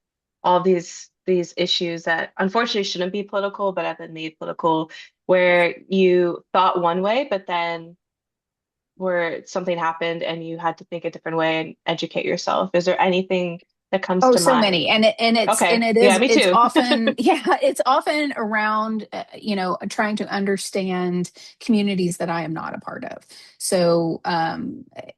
all these issues that unfortunately shouldn't be political, but have been made political, where you thought one way, but then where something happened and you had to think a different way and educate yourself? Is there anything that comes Oh, to so many. mind? And Okay. Yeah, me it's too. often, yeah, it's often around, trying to understand communities that I am not a part of. So,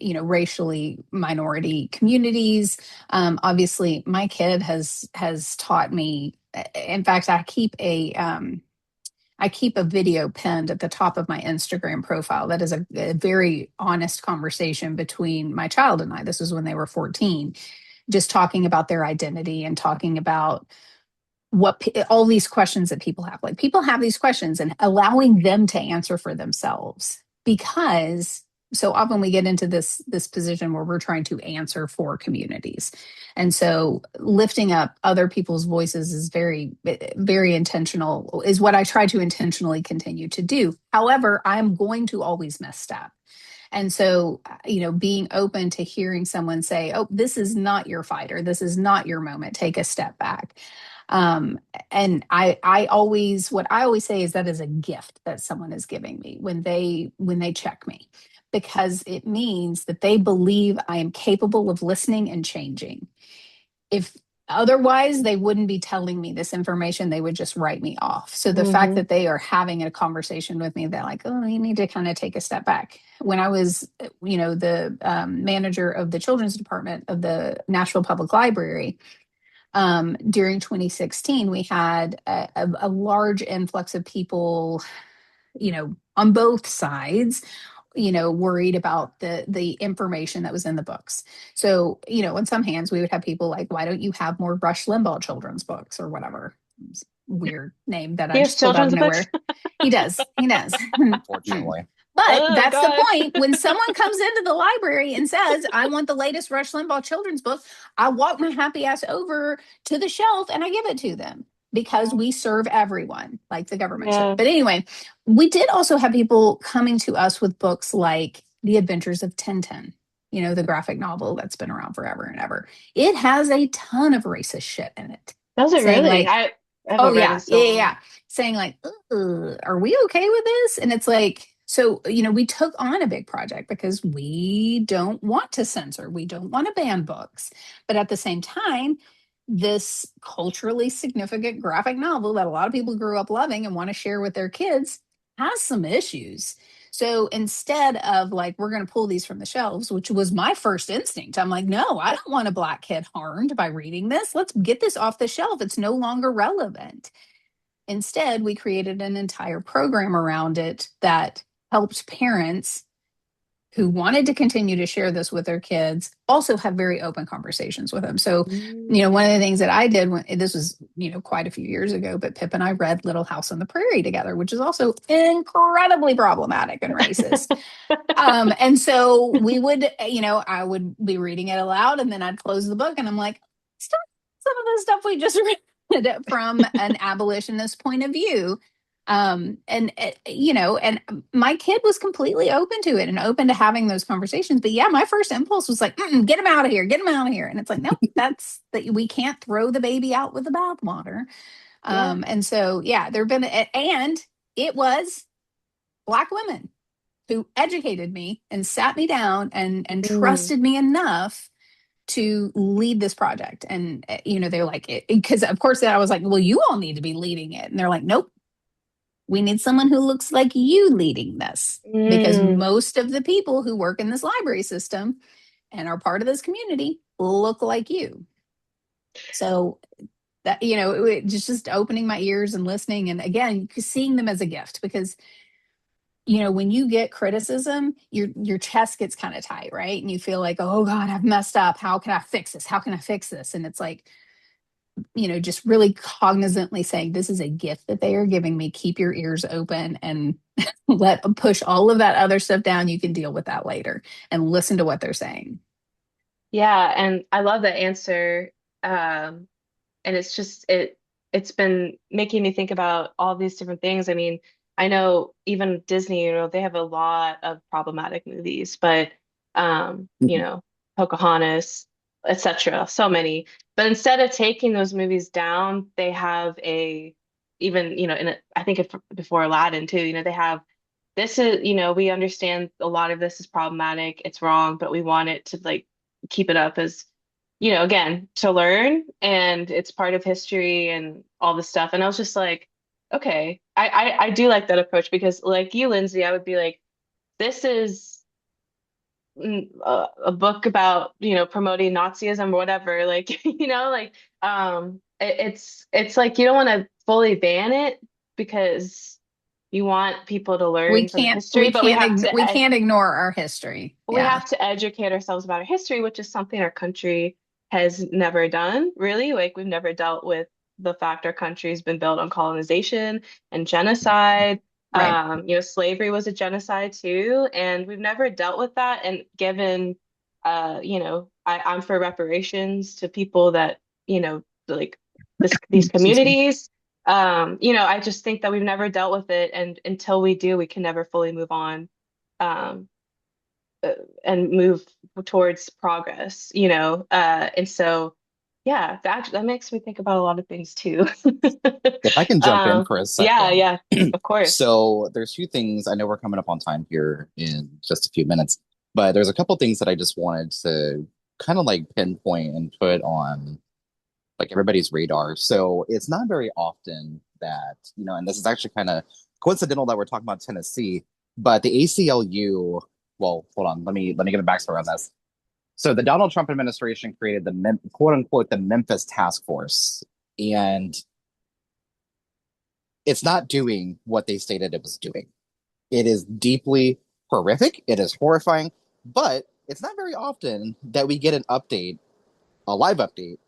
racially minority communities. Obviously my kid has taught me, in fact, I keep a video pinned at the top of my Instagram profile that is a very honest conversation between my child and I. This was when they were 14, just talking about their identity and talking about all these questions that people have. Like, people have these questions, and allowing them to answer for themselves, because so often we get into this position where we're trying to answer for communities. And so lifting up other people's voices is very, very intentional, is what I try to intentionally continue to do. However, I'm going to always mess up. And so, being open to hearing someone say, "Oh, this is not your fight, or this is not your moment. Take a step back." Um, and what I always say is that is a gift that someone is giving me when they check me, because it means that they believe I am capable of listening and changing. If otherwise, they wouldn't be telling me this information. They would just write me off. So the fact Hmm. that they are having a conversation with me, they're like, "Oh, you need to kind of take a step back." When I was, the manager of the children's department of the Nashville Public Library, during 2016, we had a large influx of people, on both sides, worried about the information that was in the books. So, on some hands, we would have people like, "Why don't you have more Rush Limbaugh children's books or whatever?" Weird name that I Yes, just pulled out of children's books. nowhere. He does. He does. Unfortunately. But Oh that's the God. point. When someone comes into the library and says, "I want the latest Rush Limbaugh children's book," I walk my happy ass over to the shelf and I give it to them, because Yeah. we serve everyone like the government should. Yeah. But anyway, we did also have people coming to us with books like The Adventures of Tintin, the graphic novel that's been around forever and ever. It has a ton of racist shit in it, Does it saying really? like, I "Oh haven't read in yeah, so yeah, yeah, long. yeah," saying like, "Ugh, are we okay with this?" And it's like, so, we took on a big project because we don't want to censor, we don't want to ban books. But at the same time, this culturally significant graphic novel that a lot of people grew up loving and want to share with their kids has some issues. So instead of like, "We're going to pull these from the shelves," which was my first instinct, I'm like, "No, I don't want a Black kid harmed by reading this. Let's get this off the shelf. It's no longer relevant." Instead, we created an entire program around it that helped parents who wanted to continue to share this with their kids also have very open conversations with them. So, one Mm. of the things that I did, when this was, quite a few years ago, but Pip and I read Little House on the Prairie together, which is also incredibly problematic and racist. And so we would, I would be reading it aloud, and then I'd close the book and I'm like, "Stop some of the stuff we just read from an abolitionist point of view." And my kid was completely open to it and open to having those conversations. But yeah, my first impulse was like, "Get him out of here, get him out of here." And it's like, no, that's that we can't throw the baby out with the bathwater. Yeah. And so, yeah, there have been, and it was Black women who educated me and sat me down and Mm. trusted me enough to lead this project. And they're like, because of course then I was like, "Well, you all need to be leading it." And they're like, "Nope, we need someone who looks like you leading this, because Mm. most of the people who work in this library system and are part of this community look like you." So that, just opening my ears and listening, and again, seeing them as a gift, because when you get criticism, your chest gets kind of tight, right? And you feel like, "Oh God, I've messed up. How can I fix this? How can I fix this?" And it's like, just really cognizantly saying, this is a gift that they are giving me. Keep your ears open and push all of that other stuff down. You can deal with that later and listen to what they're saying. Yeah, and I love that answer. Um, and it's been making me think about all these different things. I mean, I know even Disney, they have a lot of problematic movies, but Mhm. Pocahontas, etc. So many. But instead of taking those movies down, they have even, I think before Aladdin too, they have this is, we understand a lot of this is problematic, it's wrong, but we want it to like keep it up as, again, to learn and it's part of history and all this stuff. And I was just like, okay, I do like that approach because like you, Lindsay, I would be like, this is a book about, promoting Nazism or whatever. Like, like it's like you don't want to fully ban it because you want people to We learn from the can't history, we but we can't have we to can't ignore our history. we Yeah. have to educate ourselves about our history, which is something our country has never done, really. Like we've never dealt with the fact our country's been built on colonization and genocide. Right. Slavery was a genocide too, and we've never dealt with that. And given, I'm for reparations to people that, like these Excuse me. communities. I just think that we've never dealt with it, and until we do, we can never fully move on. Um, uh, and move towards progress, and so yeah, that makes me think about a lot of things too. If I can jump in for a Yeah, second. yeah, of course. So there's two things. I know we're coming up on time here in just a few minutes, but there's a couple things that I just wanted to kind of like pinpoint and put on like everybody's radar. So it's not very often that, and this is actually kind of coincidental that we're talking about Tennessee, but the ACLU, well, hold on, let me get a backstory on this. So the Donald Trump administration created the quote unquote the Memphis Task Force, and it's not doing what they stated it was doing. It is deeply horrific. It is horrifying, but it's not very often that we get an update, a live update,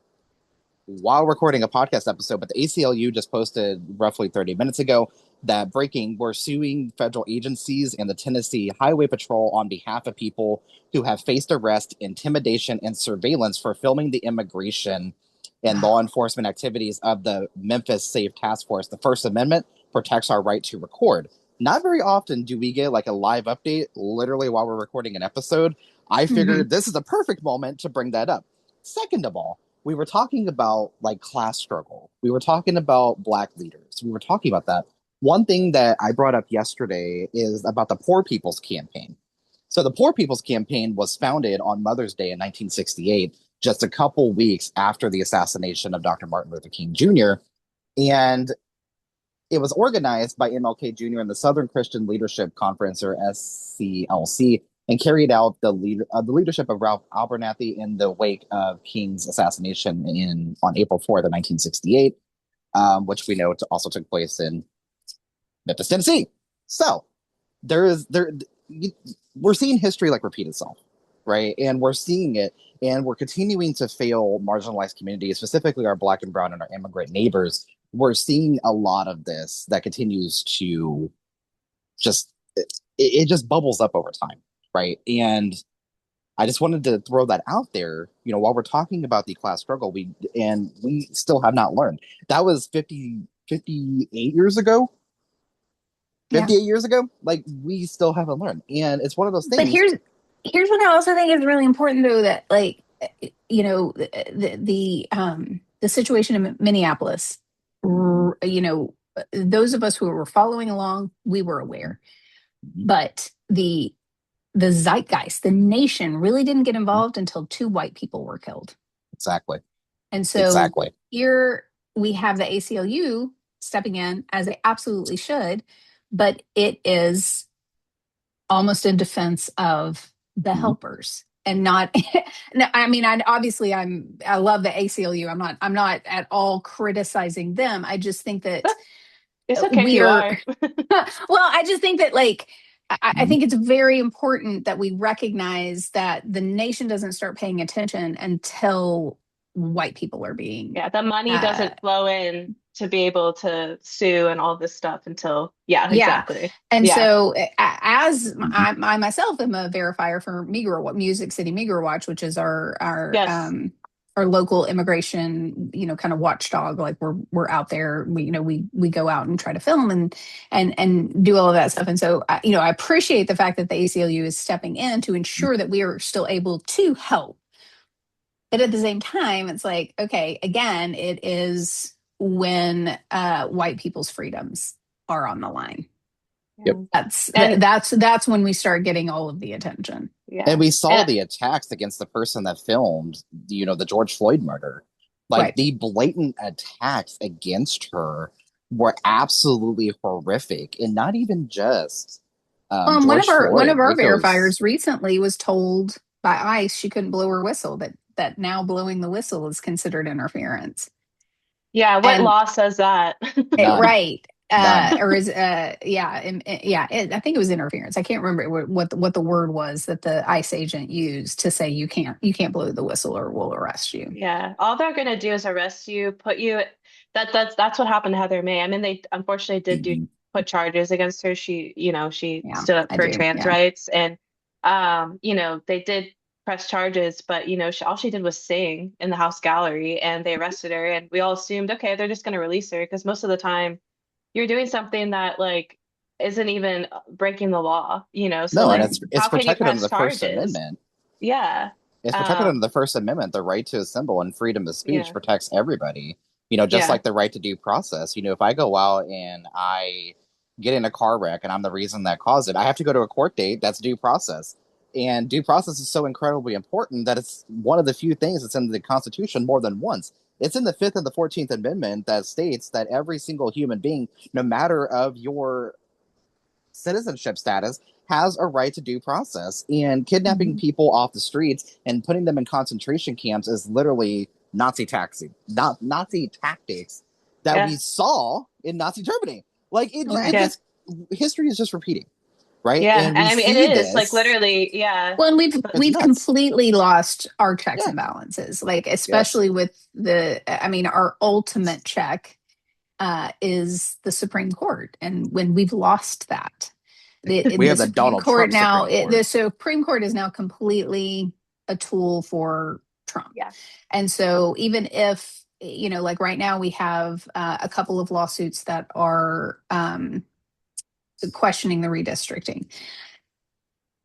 while recording a podcast episode. But the ACLU just posted roughly 30 minutes ago that breaking, we're suing federal agencies and the Tennessee Highway Patrol on behalf of people who have faced arrest, intimidation, and surveillance for filming the immigration and law enforcement activities of the Memphis Safe Task Force. The First Amendment protects our right to record. Not very often do we get like a live update literally while we're recording an episode. I Hmm. figured this is a perfect moment to bring that up. Second of all, we were talking about like class struggle. We were talking about Black leaders. We were talking about that. One thing that I brought up yesterday is about the Poor People's Campaign. So the Poor People's Campaign was founded on Mother's Day in 1968, just a couple weeks after the assassination of Dr. Martin Luther King Jr. And it was organized by MLK Jr. and the Southern Christian Leadership Conference, or SCLC, and carried out the leadership of Ralph Abernathy in the wake of King's assassination on April 4th of 1968, which we know also took place in Memphis, Tennessee. So there is there we're seeing history like repeat itself, right? And we're seeing it, and we're continuing to fail marginalized communities, specifically our Black and Brown and our immigrant neighbors. We're seeing a lot of this that continues to just it just bubbles up over time, right? And I just wanted to throw that out there, while we're talking about the class struggle, we still have not learned. That was 58 years ago. Yeah. 58 years ago, like we still haven't learned. And it's one of those But things. here's what I also think is really important though, that like the situation in Minneapolis, those of us who were following along, we were aware. But the zeitgeist, the nation really didn't get involved until two white people were killed. Exactly. And so Exactly. here we have the ACLU stepping in, as they absolutely should, but it is almost in defense of the Mhm. helpers and not no, I mean, I love the ACLU. I'm not at all criticizing them. I just think that It's okay if you we're are. well, I just think that like I Mhm. think it's very important that we recognize that the nation doesn't start paying attention until white people are being Yeah, the money uh, doesn't flow in to be able to sue and all this stuff until, yeah, yeah. exactly. And Yeah. so as Mhm. I myself am a verifier for Music City Migro Watch, which is Yes. our local immigration, kind of watchdog. Like we're out there, we go out and try to film and do all of that stuff. And so I appreciate the fact that the ACLU is stepping in to ensure that we are still able to help. But at the same time, it's like, okay, again, it is when white people's freedoms are on the line. Yep. Yeah. That's And that's when we start getting all of the attention. And yeah. we saw And the attacks against the person that filmed, the George Floyd murder. Like Right. the blatant attacks against her were absolutely horrific, and not even just One of George our Floyd. It goes, verifiers recently was told by ICE she couldn't blow her whistle. That now blowing the whistle is considered interference. yeah, what And law says that? none, right. none. Or is yeah, I think it was interference. I can't remember what the word was that the ICE agent used to say you can't blow the whistle or we'll arrest you. Yeah, all they're gonna do is arrest you, put you that's what happened to Heather May. I mean, they unfortunately did do Mhm. put charges against her. She Yeah, stood up I for do. trans Yeah. rights and they did press charges, but all she did was sing in the House gallery and they arrested her and we all assumed, okay, they're just gonna release her because most of the time you're doing something that like isn't even breaking the law, so No, and like it's how can you protected under press the First charges? Amendment. Yeah. It's protected under Um, the First Amendment. The right to assemble and freedom of speech yeah. protects everybody. Just Yeah. like the right to due process. If I go out and I get in a car wreck and I'm the reason that caused it, I have to go to a court date. That's due process. And due process is so incredibly important that it's one of the few things that's in the Constitution more than once. It's in the Fifth and the 14th Amendment that states that every single human being, no matter of your citizenship status, has a right to due process. And kidnapping Mhm. people off the streets and putting them in concentration camps is literally Nazi tactics that we Yeah. saw in Nazi Germany. Like it Right. Yeah. just history is just repeating, right? Yeah. And And we I mean, it see is like this. literally, yeah. Well, and we've It's we've nuts. completely lost our checks Yeah. and balances. Like Yes. especially with I mean, our ultimate check is the Supreme Court, and when we've lost that, We the have the Supreme Donald Court Trump now, Supreme Court. the Supreme Court is now completely a tool for Trump, Yeah. and so even if like right now we have a couple of lawsuits that are questioning the redistricting.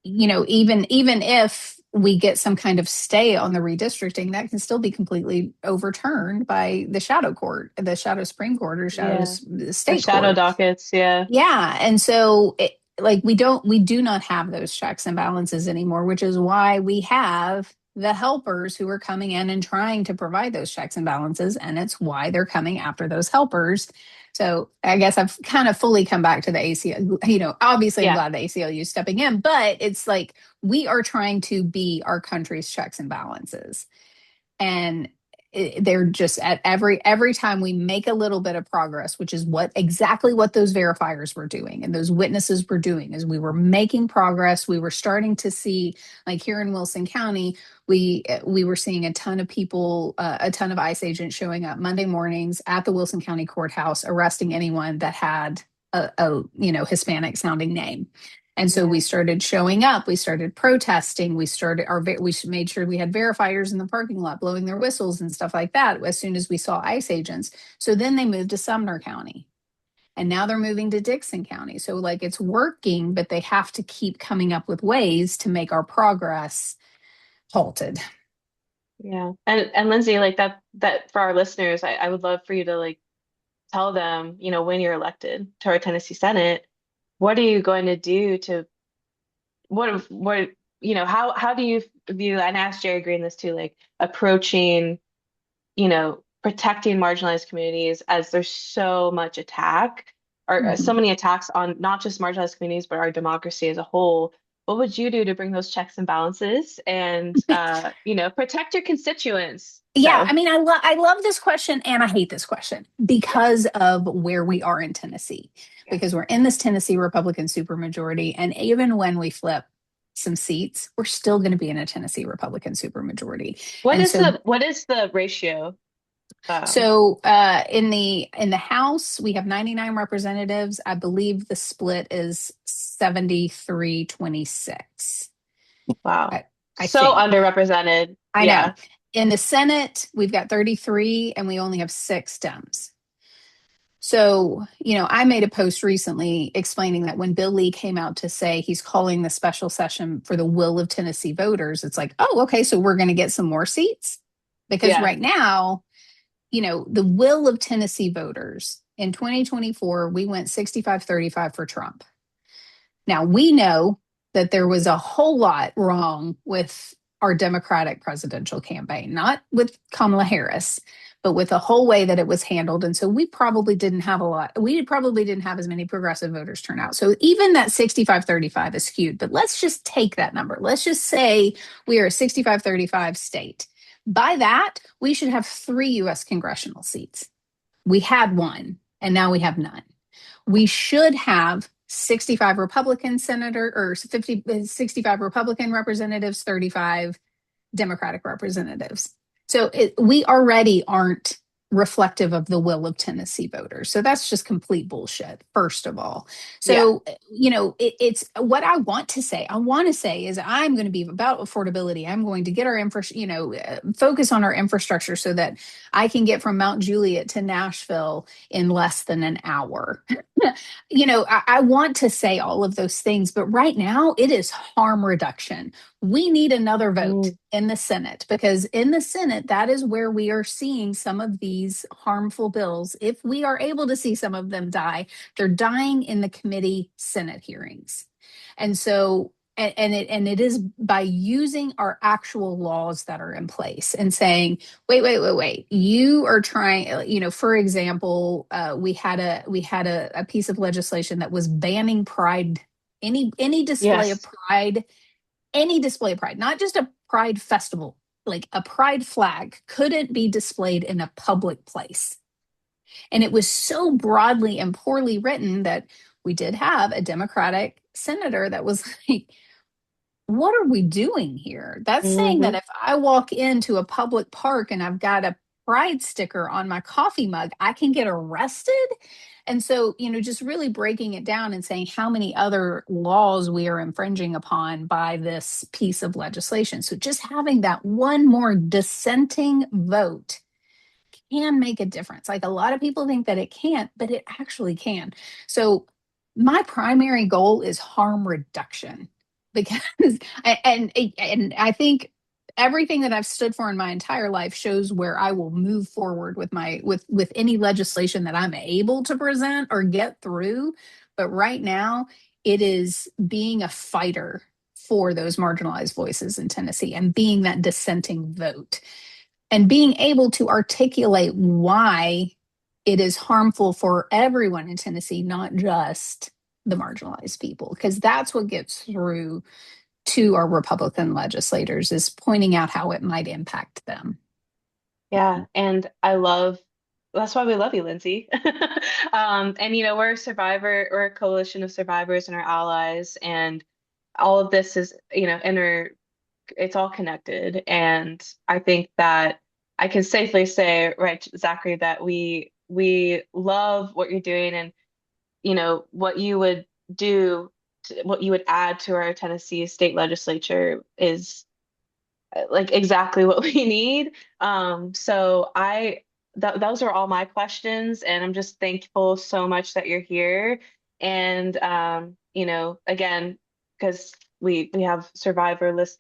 Even if we get some kind of stay on the redistricting, that can still be completely overturned by the shadow court, the shadow Supreme Court, or shadow Yeah. The state shadow court. dockets. Yeah. Yeah, and so like we do not have those checks and balances anymore, which is why we have the helpers who are coming in and trying to provide those checks and balances, and it's why they're coming after those helpers. So I guess I've kind of fully come back to the ACLU. Obviously I'm Yeah. glad the ACLU is stepping in, but it's like we are trying to be our country's checks and balances, and they're just at every time we make a little bit of progress, which is exactly what those verifiers were doing and those witnesses were doing, is we were making progress. We were starting to see, like here in Wilson County, we were seeing a ton of people, a ton of ICE agents showing up Monday mornings at the Wilson County courthouse, arresting anyone that had a Hispanic sounding name. And so we Yeah. started showing up, we started protesting, we made sure we had verifiers in the parking lot blowing their whistles and stuff like that as soon as we saw ICE agents. So then they moved to Sumner County. And now they're moving to Dixon County. So like it's working, but they have to keep coming up with ways to make our progress halted. Yeah. And Lindsay, like that for our listeners, I would love for you to like tell them, when you're elected to our Tennessee Senate, what are you going to do to what how do you view, and I asked Jerry Green this too, like approaching, protecting marginalized communities as there's so much attack or so Mhm. many attacks on not just marginalized communities, but our democracy as a whole. What would you do to bring those checks and balances and protect your constituents? Yeah, So I mean, I love this question and I hate this question yeah, because of where we are in Tennessee. yeah, Because we're in this Tennessee Republican supermajority, and even when we flip, some seats, we're still going to be in a Tennessee Republican supermajority. What And is so the ratio? Um, in the House, we have 99 representatives. I believe the split is 73-26. wow. I So think. underrepresented. I know. Yeah. In the Senate, we've got 33 and we only have 6 Dems. So, I made a post recently explaining that when Bill Lee came out to say he's calling the special session for the will of Tennessee voters, it's like, oh, okay, so we're going to get some more seats? Because Yeah. right now, the will of Tennessee voters in 2024, we went 65-35 for Trump. Now, we know that there was a whole lot wrong with our Democratic presidential campaign, not with Kamala Harris, but with the whole way that it was handled. And so we probably didn't have as many progressive voters turn out. So even that 65-35 is skewed, but let's just take that number. Let's just say we are a 65-35 state. By that, we should have 3 US congressional seats. We had 1, and now we have none. We should have 65 Republican senator or 65 Republican representatives, 35 Democratic representatives. So we already aren't reflective of the will of Tennessee voters. So that's just complete bullshit, first of all. Yeah. So, it's what I want to say. I want to say is I'm going to be about affordability. I'm going to get our focus on our infrastructure so that I can get from Mount Juliet to Nashville in less than an hour. I want to say all of those things, but right now it is harm reduction. We need another vote Mm, in the Senate because in the Senate, that is where we are seeing some of these harmful bills. If we are able to see some of them die, they're dying in the committee Senate hearings. And so, and it is by using our actual laws that are in place and saying, wait, you are trying, for example, we had a piece of legislation that was banning pride, any display of yes. pride, not just a pride festival, like a pride flag couldn't be displayed in a public place. And it was so broadly and poorly written that we did have a Democratic senator that was like, what are we doing here? That's saying that Hmm. if I walk into a public park and I've got a pride sticker on my coffee mug, I can get arrested. And so, just really breaking it down and saying how many other laws we are infringing upon by this piece of legislation. So, just having that one more dissenting vote can make a difference. Like a lot of people think that it can't, but it actually can. So, my primary goal is harm reduction because and I think everything that I've stood for in my entire life shows where I will move forward with with any legislation that I'm able to present or get through. But right now, it is being a fighter for those marginalized voices in Tennessee and being that dissenting vote and being able to articulate why it is harmful for everyone in Tennessee, not just the marginalized people, because that's what gets through to our Republican legislators is pointing out how it might impact them. Yeah. And that's why we love you, Lindsay. And we're a survivor, we're a coalition of survivors and our allies, and all of this is, it's all connected. And I think that I can safely say, right, Zachary, that we love what you're doing, and what you would do, what you would add to our Tennessee state legislature is like exactly what we need. So those are all my questions, and I'm just thankful so much that you're here. And again, because we have survivors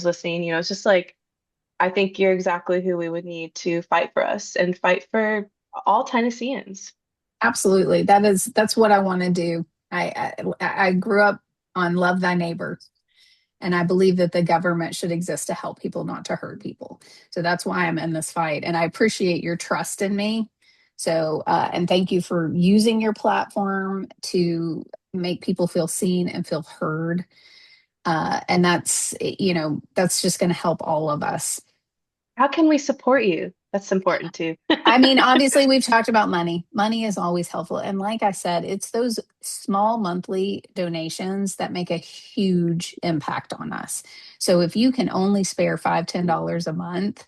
listening, it's just like I think you're exactly who we would need to fight for us and fight for all Tennesseans. Absolutely. That's what I want to do. I grew up on love thy neighbor. And I believe that the government should exist to help people, not to hurt people. So that's why I'm in this fight. And I appreciate your trust in me. So, and thank you for using your platform to make people feel seen and feel heard. And that's just going to help all of us. how can we support you? That's important too. I mean, obviously, we've talked about money. Money is always helpful. And like I said, it's those small monthly donations that make a huge impact on us. So if you can only spare $5, $10 a month,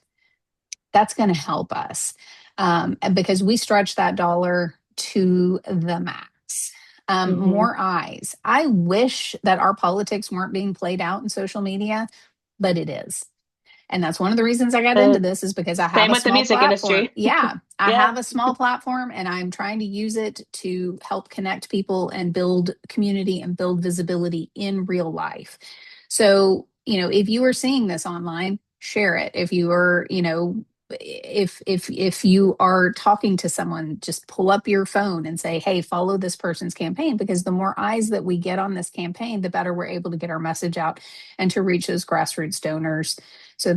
that's going to help us and because we stretch that dollar to the max. Hmm. More eyes. I wish that our politics weren't being played out in social media, but it is. And that's one of the reasons I got into The this is because I have same a with the small music platform. industry. Yeah, I Yeah. have a small platform and I'm trying to use it to help connect people and build community and build visibility in real life. So, if you are seeing this online, share it. If you are, if you are talking to someone, just pull up your phone and say, "Hey, follow this person's campaign," because the more eyes that we get on this campaign, the better we're able to get our message out and to reach those grassroots donors. So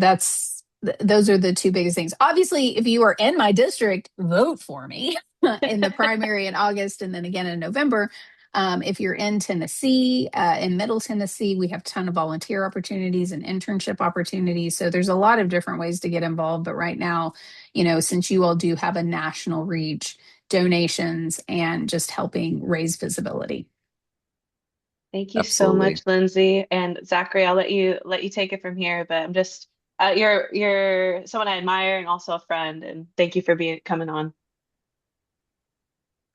those are the two biggest things. Obviously, if you are in my district, vote for me in the primary in August and then again in November. If you're in Tennessee, in Middle Tennessee, we have a ton of volunteer opportunities and internship opportunities. So there's a lot of different ways to get involved. But right now, since you all do have a national reach, donations and just helping raise visibility. Thank you so Absolutely. much, Lindsay. And Zachary, I'll let you take it from here, but I'm just you're someone I admire and also a friend, and thank you for being coming on.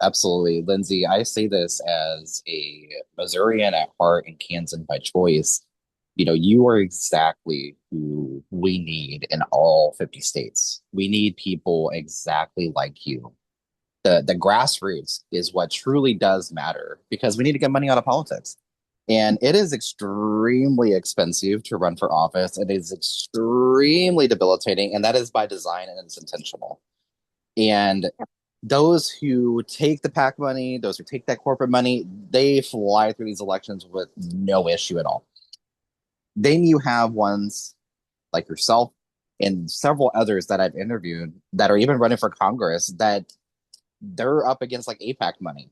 Absolutely. Lindsay, I say this as a Missourian at heart and Kansan by choice. You are exactly who we need in all 50 states. We need people exactly like you. The grassroots is what truly does matter because we need to get money out of politics. And it is extremely expensive to run for office. It is extremely debilitating, and that is by design and it's intentional. And those who take the PAC money, those who take that corporate money, they fly through these elections with no issue at all. Then you have ones like yourself and several others that I've interviewed that are even running for Congress that they're up against like APAC money.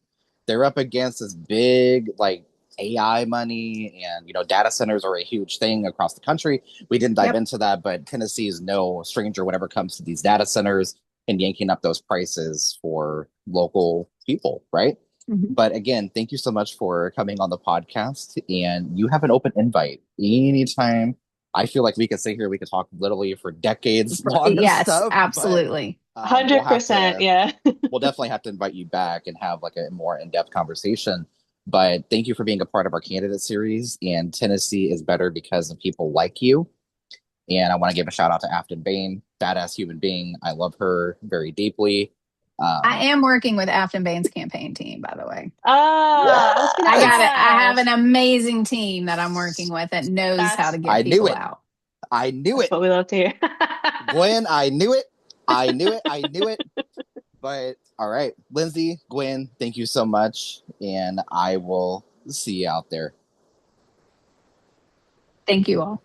They're up against this big like AI money and data centers are a huge thing across the country. We didn't dive Yep. into that, but Tennessee is no stranger whenever it comes to these data centers and yanking up those prices for local people, right? Mhm. But again, thank you so much for coming on the podcast. And you have an open invite anytime. I feel like we could sit here, we could talk literally for decades long of Yes, stuff, but absolutely. we'll have 100%, to yeah. we'll definitely have to invite you back and have like a more in-depth conversation. But thank you for being a part of our candidate series. And Tennessee is better because of people like you. And I want to give a shout out to Afton Bain, badass human being. I love her very deeply. I Um, am working with Afton Bain's campaign team, by the way. I was gonna I got it. yes, I have an ask. amazing team that I'm working with that knows how to That's get I knew people it. out. I knew that's it. what we love to hear. Gwen, I knew it. I knew it. I knew it. But all right, Lindsay, Gwen, thank you so much. And I will see you out there. Thank you all.